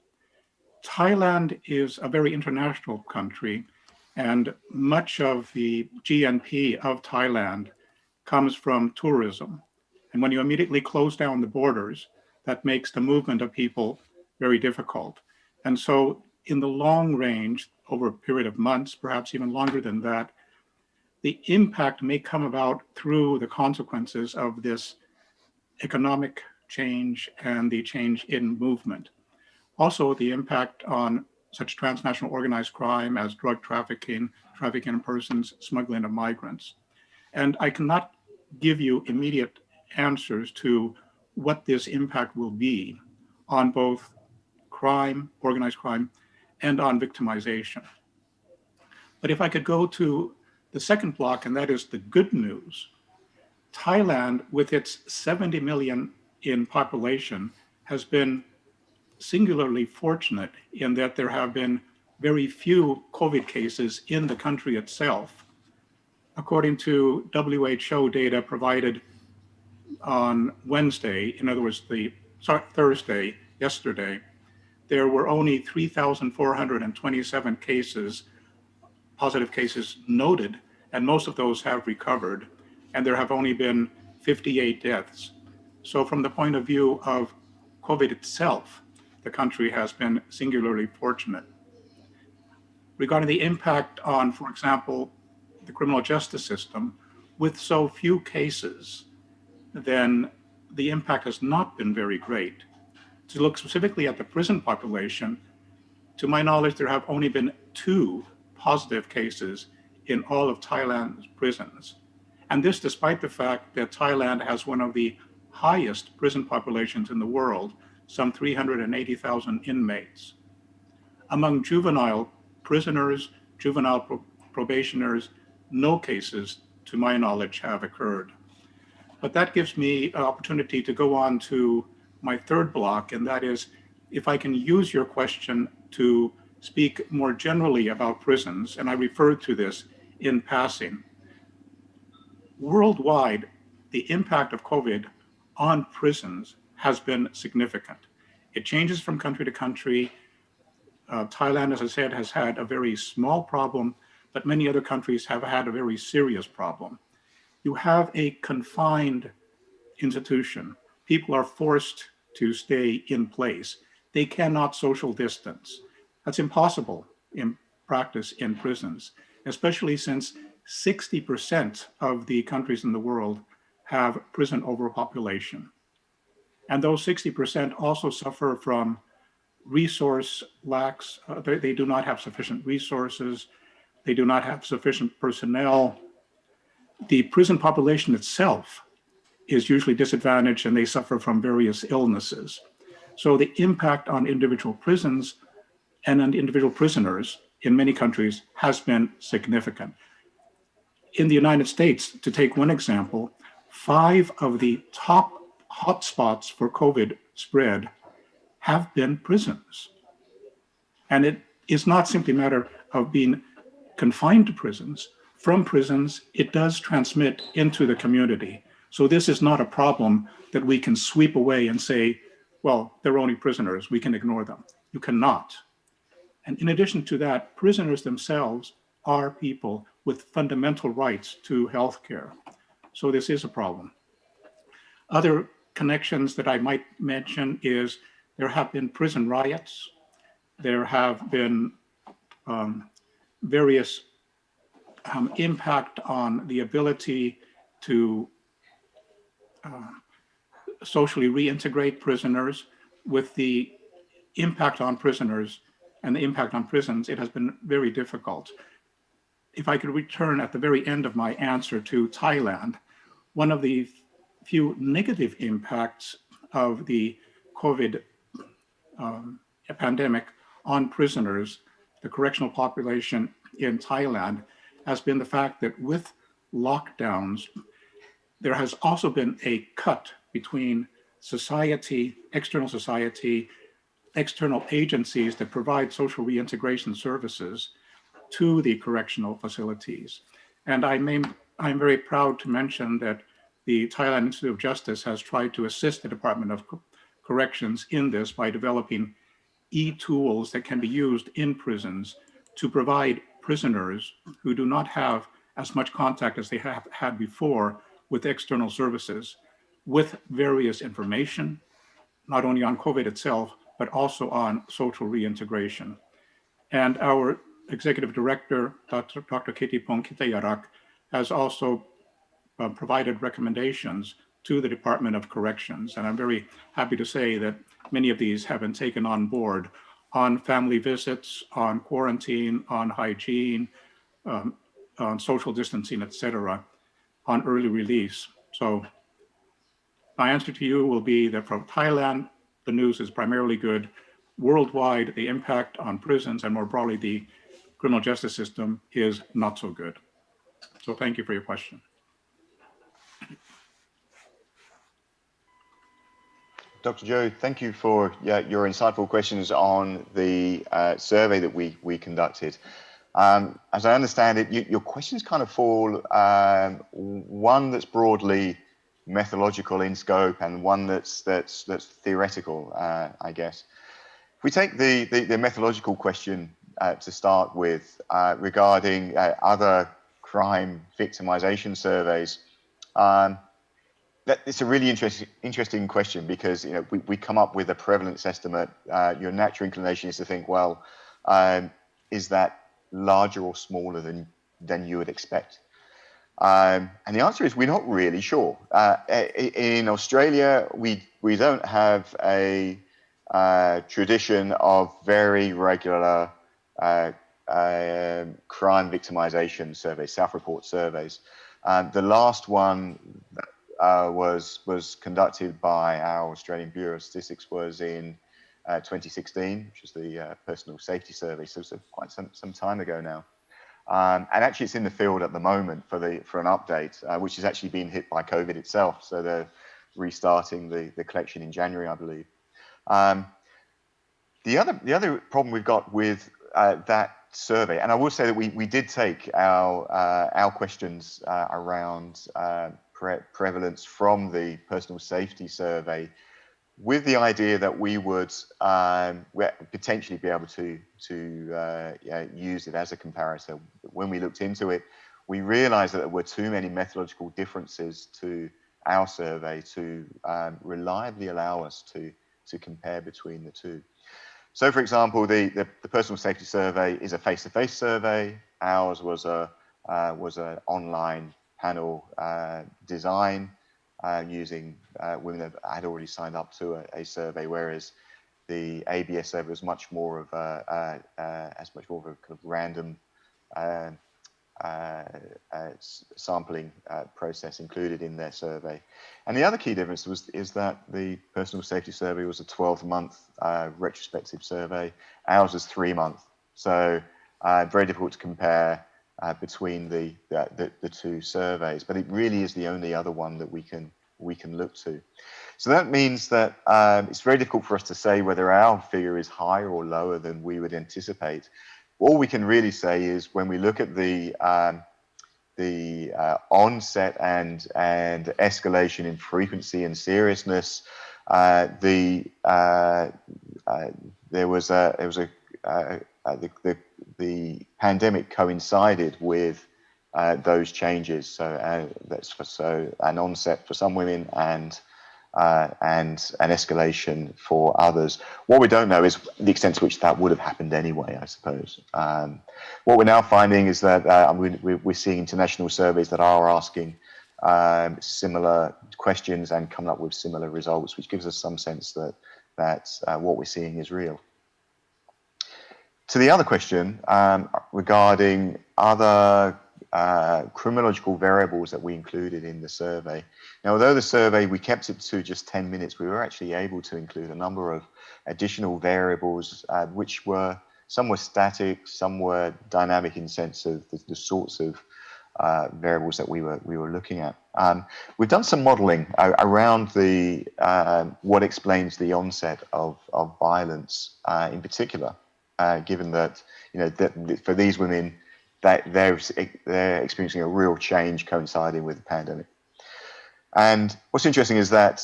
Thailand is a very international country, and much of the GNP of Thailand comes from tourism. And when you immediately close down the borders, that makes the movement of people very difficult. And so in the long range, over a period of months, perhaps even longer than that, the impact may come about through the consequences of this economic change and the change in movement. Also, the impact on such transnational organized crime as drug trafficking, trafficking in persons, smuggling of migrants. And I cannot give you immediate answers to what this impact will be on both crime, organized crime, and on victimization. But if I could go to the second block, and that is the good news. Thailand, with its 70 million in population, has been singularly fortunate in that there have been very few COVID cases in the country itself. According to WHO data provided on Wednesday, in other words, Thursday, yesterday, there were only 3,427 cases, positive cases noted, and most of those have recovered, and there have only been 58 deaths. So from the point of view of COVID itself, the country has been singularly fortunate. Regarding the impact on, for example, the criminal justice system, with so few cases, then the impact has not been very great. To look specifically at the prison population, to my knowledge, there have only been 2 positive cases in all of Thailand's prisons. And this despite the fact that Thailand has one of the highest prison populations in the world, some 380,000 inmates. Among juvenile prisoners, juvenile probationers, no cases, to my knowledge, have occurred. But that gives me an opportunity to go on to my third block, and that is, if I can use your question to speak more generally about prisons, and I referred to this in passing. Worldwide, the impact of COVID on prisons has been significant. It changes from country to country. Thailand, as I said, has had a very small problem, but many other countries have had a very serious problem. You have a confined institution. People are forced to stay in place. They cannot social distance. That's impossible in practice in prisons, especially since 60% of the countries in the world have prison overpopulation. And those 60% also suffer from resource lacks. They do not have sufficient resources. They do not have sufficient personnel. The prison population itself is usually disadvantaged, and they suffer from various illnesses. So the impact on individual prisons and on individual prisoners in many countries has been significant. In the United States, to take one example, 5 of the top hotspots for COVID spread have been prisons. And it is not simply a matter of being confined to prisons. From prisons, it does transmit into the community. So this is not a problem that we can sweep away and say, well, they're only prisoners, we can ignore them. You cannot. And in addition to that, prisoners themselves are people with fundamental rights to healthcare. So this is a problem. Other connections that I might mention is there have been prison riots. There have been various impact on the ability to socially reintegrate prisoners. With the impact on prisoners and the impact on prisons, it has been very difficult. If I could return at the very end of my answer to Thailand, one of the few negative impacts of the COVID pandemic on prisoners, the correctional population in Thailand, has been the fact that with lockdowns, there has also been a cut between society, external agencies that provide social reintegration services to the correctional facilities. And I'm very proud to mention that the Thailand Institute of Justice has tried to assist the Department of Corrections in this by developing e-tools that can be used in prisons to provide prisoners who do not have as much contact as they have had before with external services with various information, not only on COVID itself, but also on social reintegration. And our executive director, Dr. Kittipong Kitayarak, has also provided recommendations to the Department of Corrections. And I'm very happy to say that many of these have been taken on board on family visits, on quarantine, on hygiene, on social distancing, et cetera, on early release. So my answer to you will be that from Thailand, the news is primarily good. Worldwide, the impact on prisons and more broadly the criminal justice system is not so good. So thank you for your question. Dr. Joe, thank you for your insightful questions on the survey that we conducted. As I understand it, your questions kind of fall, one that's broadly methodological in scope and one that's theoretical, I guess. If we take the methodological question to start with regarding other crime victimization surveys, it's a really interesting question because we come up with a prevalence estimate. Your natural inclination is to think, well, is that larger or smaller than you would expect? And the answer is we're not really sure. In Australia, we don't have a tradition of very regular crime victimization surveys, self-report surveys. The last one was conducted by our Australian Bureau of Statistics was in 2016, which was the personal safety survey, so it's quite some time ago now. And actually it's in the field at the moment for an update, which has actually been hit by COVID itself. So they're restarting the collection in January, I believe. The other problem we've got with that survey, and I will say that we did take our questions around prevalence from the personal safety survey with the idea that we would potentially be able to use it as a comparator. When we looked into it, we realized that there were too many methodological differences to our survey to reliably allow us to compare between the two. So, for example, the personal safety survey is a face-to-face survey. Ours was an online panel design using women that had already signed up to a survey, whereas the ABS survey was much more of a kind of random sampling process included in their survey. And the other key difference is that the personal safety survey was a 12-month retrospective survey. Ours was 3 months, so very difficult to compare between the two surveys, but it really is the only other one that we can look to. So that means that it's very difficult for us to say whether our figure is higher or lower than we would anticipate. All we can really say is when we look at the onset and escalation in frequency and seriousness, the pandemic coincided with those changes. So so an onset for some women and an escalation for others. What we don't know is the extent to which that would have happened anyway, I suppose. What we're now finding is that we're seeing international surveys that are asking similar questions and coming up with similar results, which gives us some sense that what we're seeing is real. To the other question regarding other criminological variables that we included in the survey. Now, although the survey, we kept it to just 10 minutes, we were actually able to include a number of additional variables, which were, some were static, some were dynamic in sense of the sorts of variables that we were looking at. We've done some modeling around the what explains the onset of violence in particular, given that, you know, that for these women, that they're experiencing a real change coinciding with the pandemic. And what's interesting is that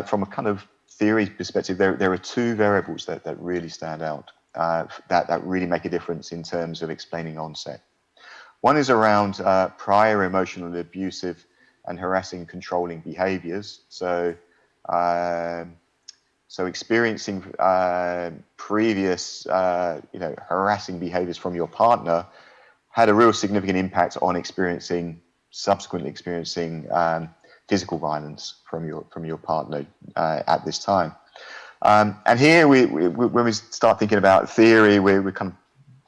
from a kind of theory perspective, there are two variables that really stand out, that really make a difference in terms of explaining onset. One is around prior emotional, abusive and harassing, controlling behaviors. So experiencing previous harassing behaviors from your partner had a real significant impact on subsequently experiencing physical violence from your partner at this time. And here, when we start thinking about theory, we kind of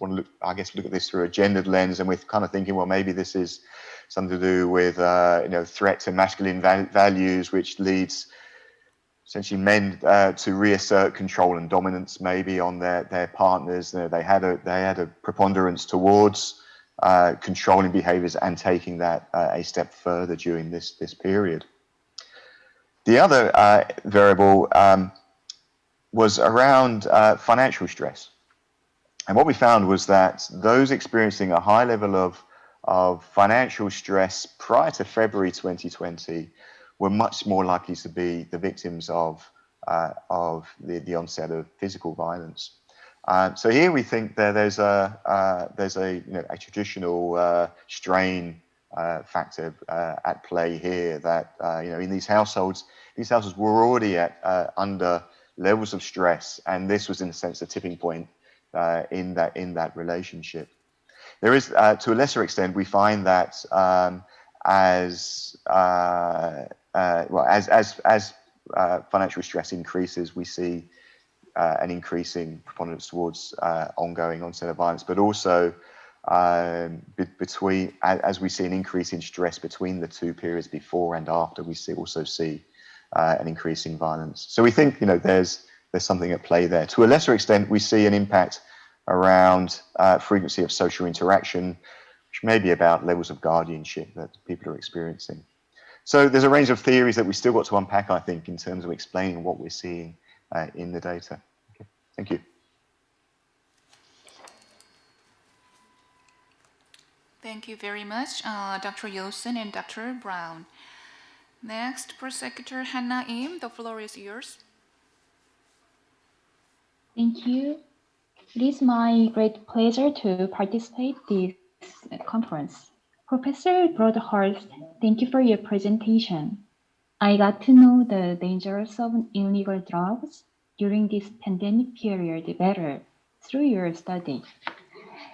want to look at this through a gendered lens, and we're kind of thinking, well, maybe this is something to do with threat to masculine values, which leads essentially men to reassert control and dominance maybe on their partners. They had a preponderance towards controlling behaviors and taking that a step further during this period. The other variable was around financial stress. And what we found was that those experiencing a high level of financial stress prior to February 2020 were much more likely to be the victims of the onset of physical violence. So here we think that there's a traditional strain factor at play here, that in these households were already at under levels of stress, and this was in a sense a tipping point in that relationship. There is, to a lesser extent, we find that as financial stress increases, we see an increasing preponderance towards ongoing onset of violence, but also as we see an increase in stress between the two periods before and after, we also see an increase in violence. So we think there's something at play there. To a lesser extent, we see an impact around frequency of social interaction, which may be about levels of guardianship that people are experiencing. So there's a range of theories that we still got to unpack, I think, in terms of explaining what we're seeing in the data. Okay. Thank you. Thank you very much, Dr. Yosen and Dr. Brown. Next, Prosecutor Hannah Im, the floor is yours. Thank you. It is my great pleasure to participate in this conference. Professor Broadhurst, thank you for your presentation. I got to know the dangers of illegal drugs during this pandemic period better through your study.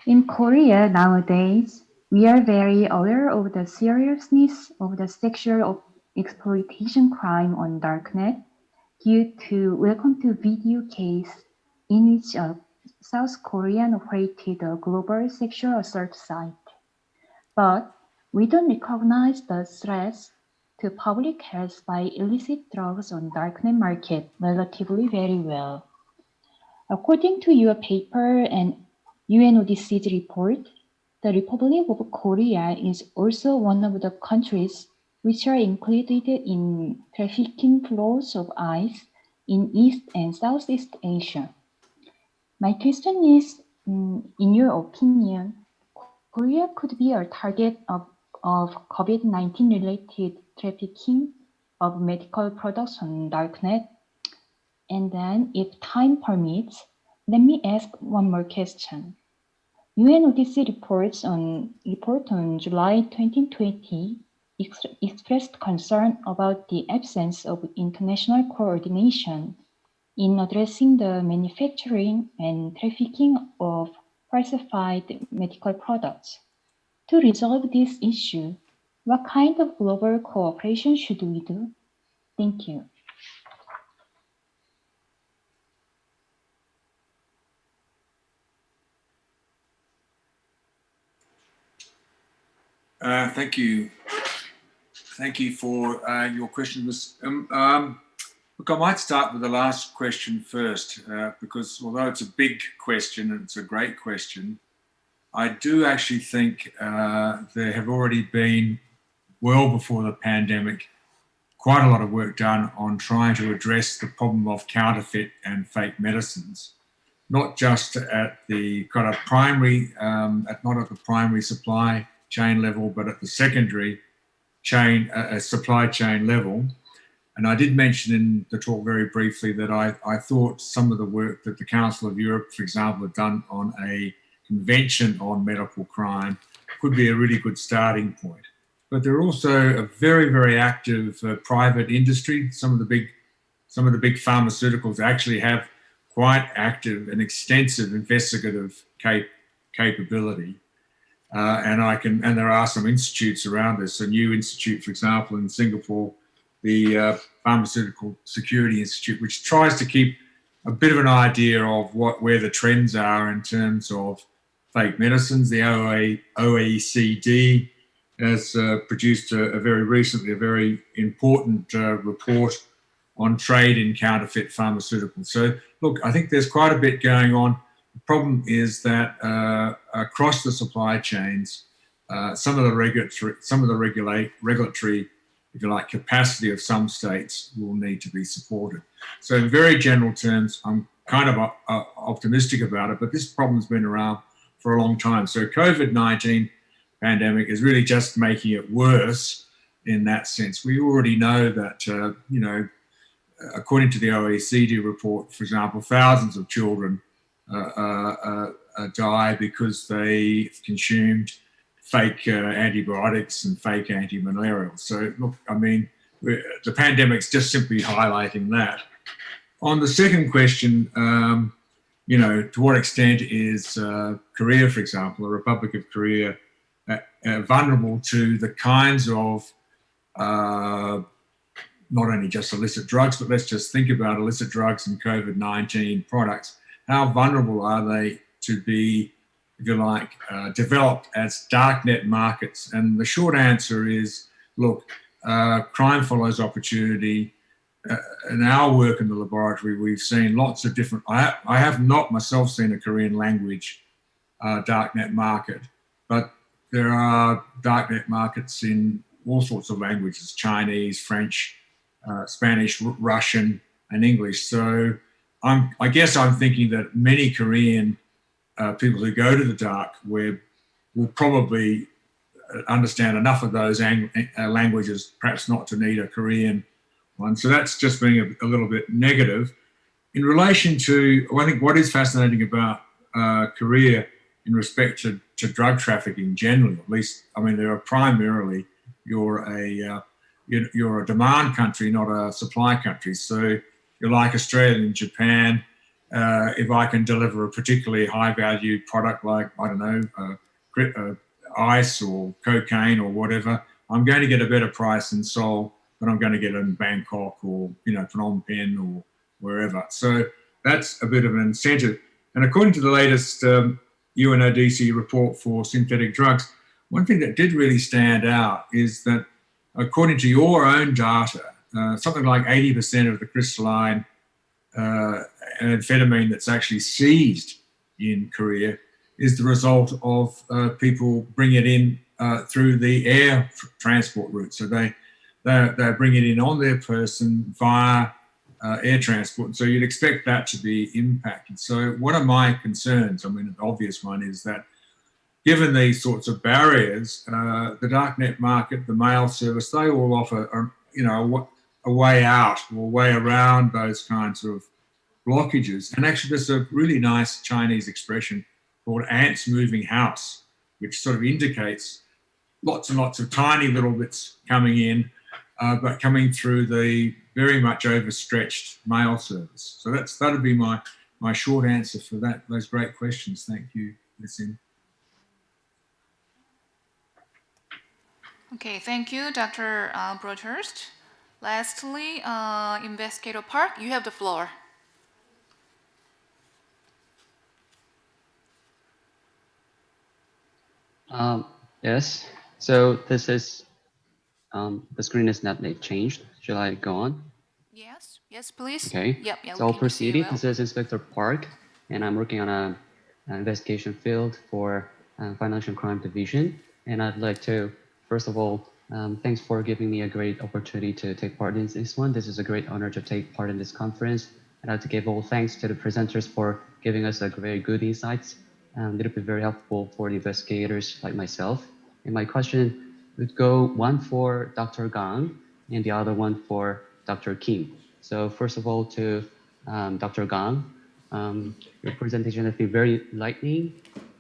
In Korea nowadays, we are very aware of the seriousness of the sexual exploitation crime on darknet due to Welcome to Video case in which a South Korean operated a global sexual assault site. But we don't recognize the threats to public health by illicit drugs on darknet market relatively very well. According to your paper and UNODC's report, The Republic of Korea is also one of the countries which are included in trafficking flows of ice in East and Southeast Asia. My question is, in your opinion, Korea could be a target of COVID-19 related trafficking of medical products on darknet? And then, if time permits, let me ask one more question. UNODC report on July 2020 expressed concern about the absence of international coordination in addressing the manufacturing and trafficking of falsified medical products. To resolve this issue, what kind of global cooperation should we do? Thank you. Thank you. Thank you for your question. Look, I might start with the last question first, because although it's a big question and it's a great question, I do actually think there have already been, well before the pandemic, quite a lot of work done on trying to address the problem of counterfeit and fake medicines, not just at the kind of primary, not at the primary supply chain level, but at the secondary chain, supply chain level. And I did mention in the talk very briefly that I thought some of the work that the Council of Europe, for example, had done on a convention on medical crime could be a really good starting point. But there are also a very, very active private industry. Some of the big pharmaceuticals actually have quite active and extensive investigative capability. And there are some institutes around this. A new institute, for example, in Singapore, the Pharmaceutical Security Institute, which tries to keep a bit of an idea of where the trends are in terms of fake medicines. The OECD has produced very recently a very important report on trade in counterfeit pharmaceuticals. So look, I think there's quite a bit going on. The problem is that across the supply chains, some of the regulatory, if you like, capacity of some states will need to be supported. So in very general terms, I'm kind of optimistic about it, but this problem's been around for a long time. So COVID-19 pandemic is really just making it worse in that sense. We already know that, according to the OECD report, for example, thousands of children die because they consumed fake antibiotics and fake anti-malarials. So look, I mean, the pandemic's just simply highlighting that. On the second question, to what extent is Korea, for example, the Republic of Korea, vulnerable to the kinds of not only just illicit drugs, but let's just think about illicit drugs and COVID-19 products. How vulnerable are they to be, if you like, developed as darknet markets? And the short answer is, look, crime follows opportunity. In our work in the laboratory, we've seen lots of different, I have not myself seen a Korean language darknet market, but there are darknet markets in all sorts of languages: Chinese, French, Spanish, Russian, and English. So I guess I'm thinking that many Korean people who go to the dark web will probably understand enough of those languages, perhaps not to need a Korean one. So that's just being a little bit negative. In relation to, I think what is fascinating about Korea in respect to drug trafficking generally, at least, I mean, there are primarily, you're a demand country, not a supply country. So you're like Australia and Japan. If I can deliver a particularly high value product like, I don't know, ice or cocaine or whatever, I'm going to get a better price in Seoul than I'm going to get in Bangkok or, Phnom Penh or wherever. So that's a bit of an incentive. And according to the latest UNODC report for synthetic drugs, one thing that did really stand out is that according to your own data, something like 80% of the crystalline amphetamine that's actually seized in Korea is the result of people bringing it in through the air transport route. So they bring it in on their person via air transport. So you'd expect that to be impacted. So one of my concerns, I mean, an obvious one, is that given these sorts of barriers, the darknet market, the mail service, they all offer, a way out or a way around those kinds of blockages. And actually, there's a really nice Chinese expression called ants moving house, which sort of indicates lots and lots of tiny little bits coming in, but coming through the very much overstretched mail service. So that'd be my short answer for those great questions. Thank you, Listen. Okay, thank you, Dr. Broadhurst. Lastly, Investigator Park, you have the floor. Yes. So this is the screen is not made changed. Shall I go on? Yes, please. Okay. Yep, yeah, So I'll we can see you proceed. well. This is Inspector Park, and I'm working on an investigation field for Financial Crime Division. And I'd like to, first of all, thanks for giving me a great opportunity to take part in this one. This is a great honor to take part in this conference. And I'd like to give all thanks to the presenters for giving us a very good insights. It'll be very helpful for the investigators like myself. And my question would go one for Dr. Gang and the other one for Dr. Kim. So first of all, to Dr. Gang, your presentation has been very enlightening,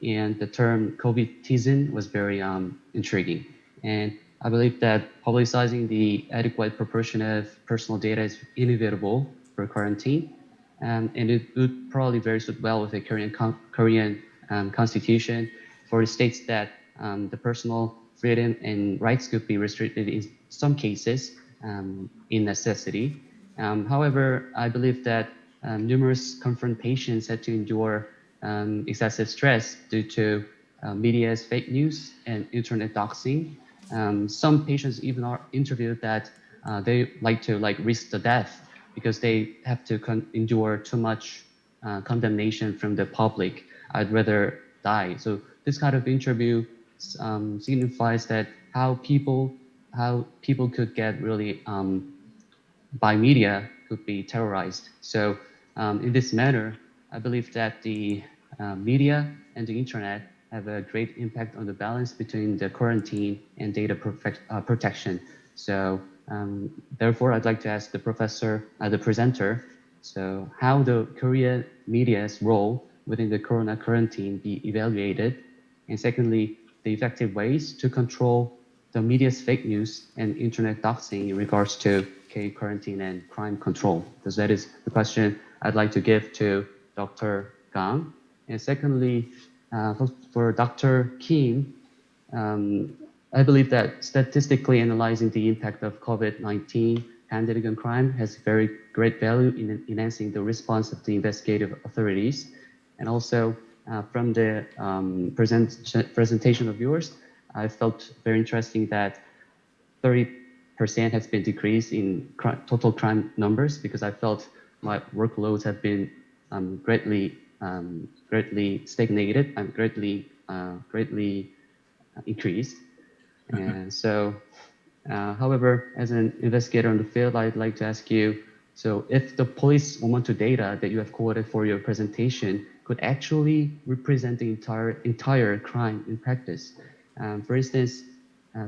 and the term COVID-tism was very intriguing. And I believe that publicizing the adequate proportion of personal data is inevitable for quarantine, and it would probably very suit well with the Korean constitution, for it states that the personal freedom and rights could be restricted in some cases in necessity. However, I believe that numerous confirmed patients had to endure excessive stress due to media's fake news and internet doxing. Some patients even are interviewed that they like to risk the death because they have to endure too much condemnation from the public. I'd rather die. So this kind of interview signifies that how people could get really by media could be terrorized. So in this manner, I believe that the media and the internet have a great impact on the balance between the quarantine and data protection. So therefore, I'd like to ask the professor, the presenter, so how the Korean media's role within the corona quarantine be evaluated, and secondly, the effective ways to control the media's fake news and internet doxing in regards to quarantine and crime control. Because that is the question I'd like to give to Dr. Gang. And secondly, for Dr. Kim, I believe that statistically analyzing the impact of COVID-19 pandemic on crime has very great value in enhancing the response of the investigative authorities. And also from the presentation of yours, I felt very interesting that 30% has been decreased in total crime numbers, because I felt my workloads have been greatly stagnated and greatly increased. And so, however, as an investigator in the field, I'd like to ask you, so if the police momentum data that you have quoted for your presentation could actually represent the entire crime in practice. For instance,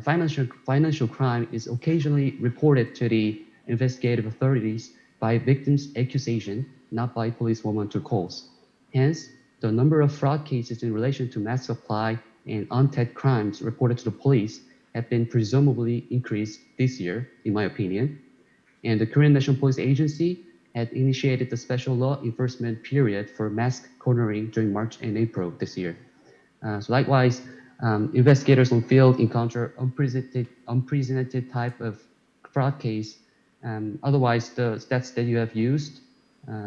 financial crime is occasionally reported to the investigative authorities by victims' accusation, not by police momentum calls. Hence, the number of fraud cases in relation to mass supply and untagged crimes reported to the police have been presumably increased this year, in my opinion. And the Korean National Police Agency had initiated the special law enforcement period for mass cornering during March and April this year. So likewise, investigators on field encounter unprecedented type of fraud case. Otherwise, the stats that you have used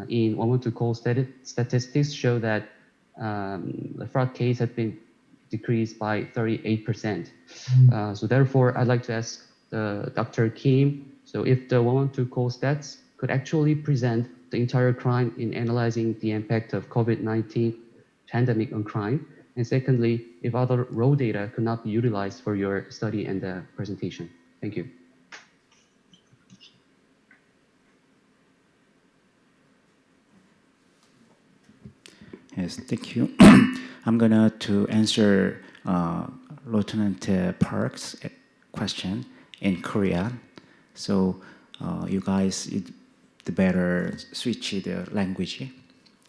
in 112 call statistics show that the fraud case had been decreased by 38%. So therefore, I'd like to ask Dr. Kim, so if the 112 call stats could actually present the entire crime in analyzing the impact of COVID-19 pandemic on crime, And secondly, if other raw data could not be utilized for your study and presentation. Thank you. Yes, thank you. I'm gonna to answer Lieutenant Park's question in Korean. So you guys the better switch the language.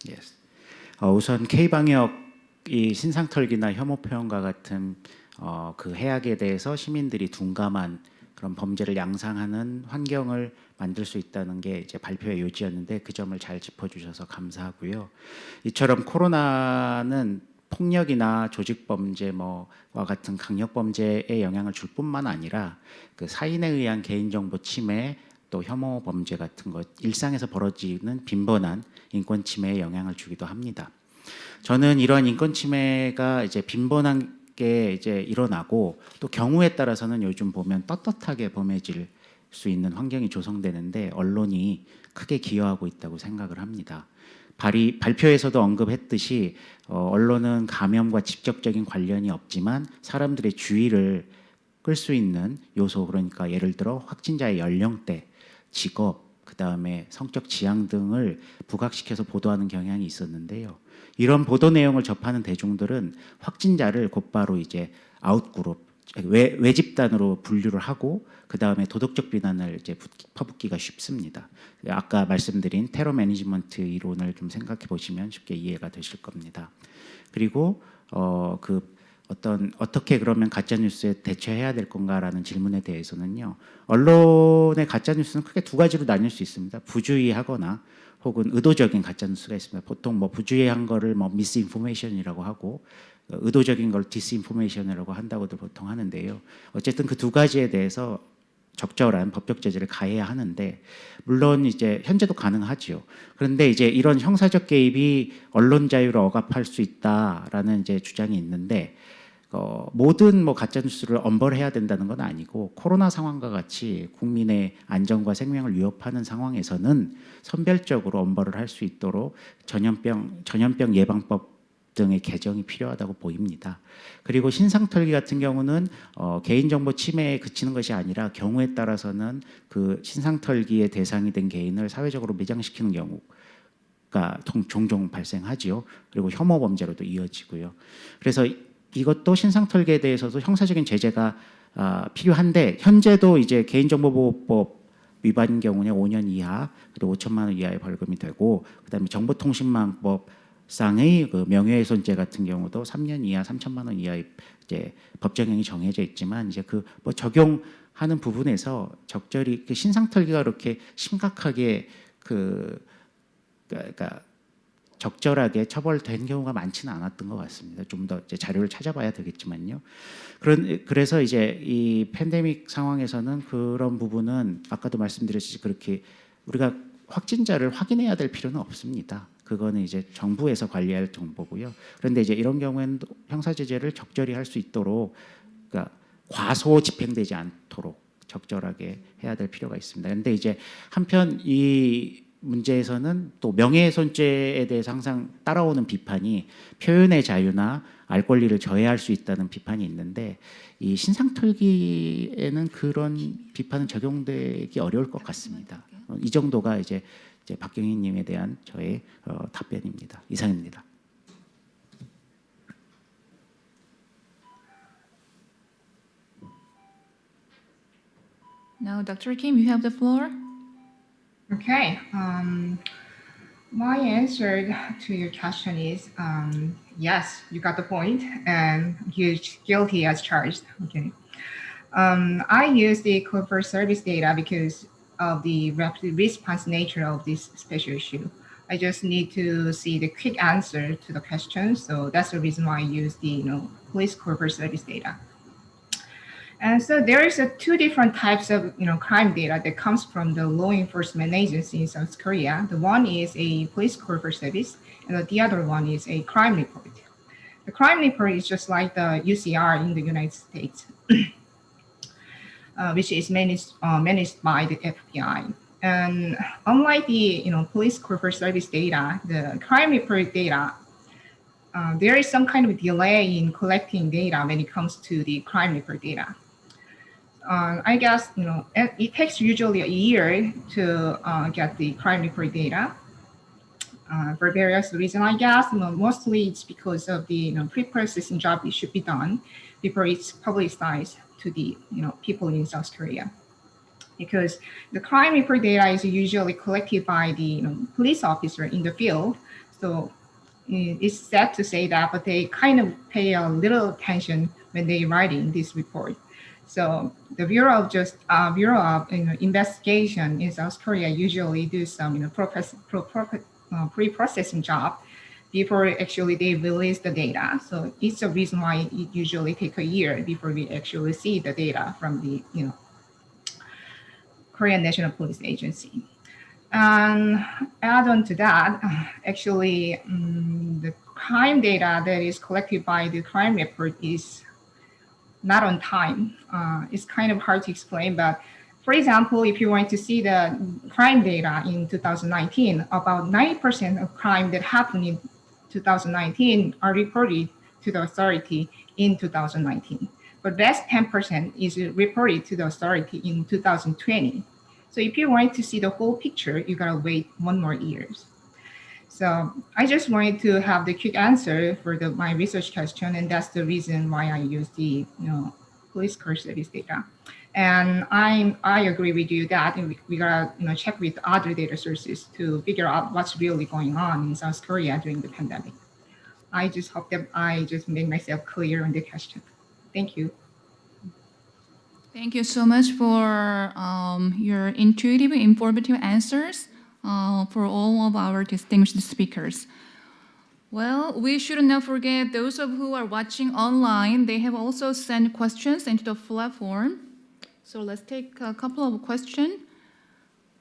Yes. 우선 K방역이 신상털기나 혐오 표현과 같은 그 해악에 대해서 시민들이 둔감한 그런 범죄를 양상하는 환경을 만들 수 있다는 게 이제 발표의 요지였는데 그 점을 잘 짚어주셔서 감사하고요. 이처럼 코로나는 폭력이나 조직범죄 뭐와 같은 강력범죄에 영향을 줄 뿐만 아니라 그 사인에 의한 개인정보 침해 또 혐오 범죄 같은 것 일상에서 벌어지는 빈번한 인권 침해에 영향을 주기도 합니다. 저는 이러한 인권 침해가 이제 빈번한 게 이제 일어나고 또 경우에 따라서는 요즘 보면 떳떳하게 범해질 수 있는 환경이 조성되는데 언론이 크게 기여하고 있다고 생각을 합니다. 발표에서도 언급했듯이 언론은 감염과 직접적인 관련이 없지만 사람들의 주의를 끌 수 있는 요소, 그러니까 예를 들어 확진자의 연령대, 직업, 그다음에 성적 지향 등을 부각시켜서 보도하는 경향이 있었는데요. 이런 보도 내용을 접하는 대중들은 확진자를 곧바로 이제 아웃그룹, 외집단으로 분류를 하고 그다음에 도덕적 비난을 이제 퍼붓기가 쉽습니다. 아까 말씀드린 테러 매니지먼트 이론을 좀 생각해 보시면 쉽게 이해가 되실 겁니다. 그리고 어떻게 그러면 가짜 뉴스에 대처해야 될 건가라는 질문에 대해서는요. 언론의 가짜 뉴스는 크게 두 가지로 나뉠 수 있습니다. 부주의하거나 혹은 의도적인 가짜 뉴스가 있습니다. 보통 부주의한 거를 미스인포메이션이라고 하고 의도적인 걸 디스인포메이션이라고 한다고도 보통 하는데요. 어쨌든 그 두 가지에 대해서 적절한 법적 제재를 가해야 하는데 물론 이제 현재도 가능하지요. 그런데 이제 이런 형사적 개입이 언론 자유를 억압할 수 있다라는 이제 주장이 있는데 모든 가짜 뉴스를 엄벌해야 된다는 건 아니고 코로나 상황과 같이 국민의 안전과 생명을 위협하는 상황에서는 선별적으로 엄벌을 할 수 있도록 전염병 예방법 등의 개정이 필요하다고 보입니다. 그리고 신상털기 같은 경우는 개인정보 침해에 그치는 것이 아니라 경우에 따라서는 그 신상털기의 대상이 된 개인을 사회적으로 매장시키는 경우가 종종 발생하지요. 그리고 혐오 범죄로도 이어지고요. 그래서 이것도 신상털기에 대해서도 형사적인 제재가 필요한데 현재도 이제 개인정보보호법 위반인 경우는 5년 이하 그리고 5천만 원 이하의 벌금이 되고 그다음에 정보통신망법 상의 그 명예훼손죄 같은 경우도 3년 이하 3천만 원 이하의 이제 법정형이 정해져 있지만 이제 적용하는 부분에서 적절히 그 신상털기가 그렇게 심각하게 그러니까 적절하게 처벌된 경우가 많지는 않았던 것 같습니다. 좀 더 자료를 찾아봐야 되겠지만요. 그래서 이제 이 팬데믹 상황에서는 그런 부분은 아까도 말씀드렸듯이 그렇게 우리가 확진자를 확인해야 될 필요는 없습니다. 그거는 이제 정부에서 관리할 정보고요. 그런데 이제 이런 경우에는 형사 제재를 적절히 할 수 있도록 그러니까 과소 집행되지 않도록 적절하게 해야 될 필요가 있습니다. 그런데 이제 한편 이 문제에서는 또 명예훼손죄에 대해서 항상 따라오는 비판이 표현의 자유나 알 권리를 저해할 수 있다는 비판이 있는데 이 신상털기에는 그런 비판은 적용되기 어려울 것 같습니다. 이 정도가 이제 박경희님에 대한 저의 답변입니다. 이상입니다. Now, Dr. Kim, you have the floor. Okay. My answer to your question is yes, you got the point, and you're guilty as charged. Okay. I use the corporate service data because of the rapid response nature of this special issue. I just need to see the quick answer to the question, so that's the reason why I use the police corporate service data. And so there is two different types of crime data that comes from the law enforcement agency in South Korea. The one is a police corporate service, and the other one is a crime report. The crime report is just like the UCR in the United States, which is managed by the FBI. And unlike the police corporate service data, the crime report data there is some kind of delay in collecting data when it comes to the crime record data. I guess, it takes usually a year to get the crime record data for various reasons. I guess, mostly it's because of the pre-processing job that should be done before it's publicized to the people in South Korea. Because the crime report data is usually collected by the police officer in the field. So it's sad to say that, but they kind of pay a little attention when they're writing this report. So the Bureau of Investigation in South Korea usually do some pre-processing job before actually they release the data. So it's the reason why it usually takes a year before we actually see the data from the Korean National Police Agency. And add on to that, actually, the crime data that is collected by the crime report is not on time. It's kind of hard to explain, but for example, if you want to see the crime data in 2019, about 90% of crime that happened in 2019 are reported to the authority in 2019. But rest 10% is reported to the authority in 2020. So if you want to see the whole picture, you gotta wait 1 more year. So I just wanted to have the quick answer for my research question, and that's the reason why I use the police core service data. And I agree with you that we gotta check with other data sources to figure out what's really going on in South Korea during the pandemic. I just hope that I just made myself clear on the question. Thank you. Thank you so much for your intuitive, informative answers for all of our distinguished speakers. Well, we should not forget those of who are watching online, they have also sent questions into the platform. So let's take a couple of questions.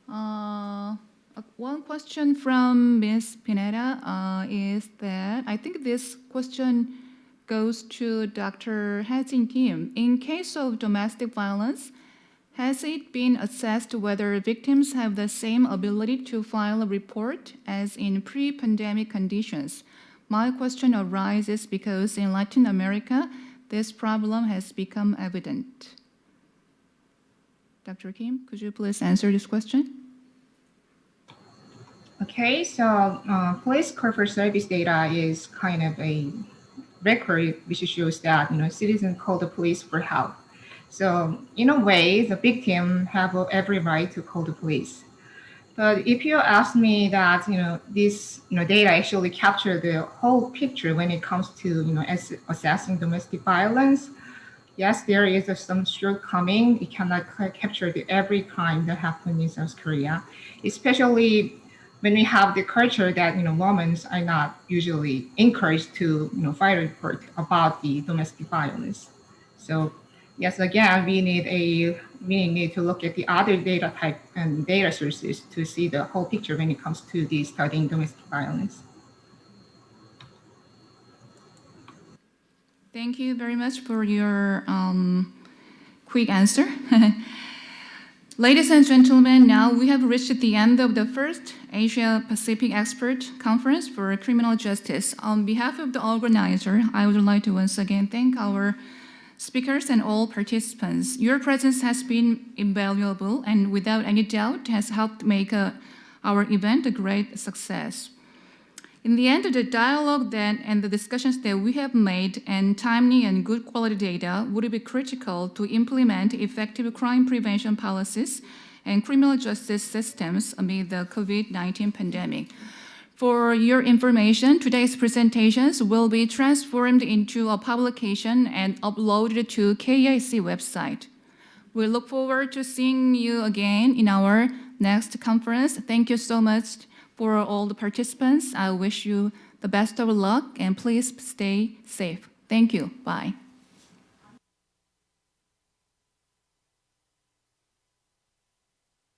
One question from Ms. Pineda is that, I think this question goes to Dr. Ha-Jin Kim. In case of domestic violence, has it been assessed whether victims have the same ability to file a report as in pre-pandemic conditions? My question arises because in Latin America, this problem has become evident. Dr. Kim, could you please answer this question? Okay, so police corporate service data is kind of a record which shows that citizens call the police for help. So in a way, the victim have every right to call the police. But if you ask me that this data actually capture the whole picture when it comes to assessing domestic violence, yes, there is some shortcoming. It cannot capture every crime that happened in South Korea, especially when we have the culture that women are not usually encouraged to file a report about the domestic violence. So yes, again, we need to look at the other data type and data sources to see the whole picture when it comes to the studying domestic violence. Thank you very much for your quick answer. Ladies and gentlemen, now we have reached the end of the first Asia Pacific Expert Conference for Criminal Justice. On behalf of the organizer, I would like to once again thank our speakers and all participants. Your presence has been invaluable and without any doubt has helped make our event a great success. In the end, the dialogue and the discussions that we have made and timely and good quality data would be critical to implement effective crime prevention policies and criminal justice systems amid the COVID-19 pandemic. For your information, today's presentations will be transformed into a publication and uploaded to KIC website. We look forward to seeing you again in our next conference. Thank you so much for all the participants. I wish you the best of luck and please stay safe. Thank you. Bye.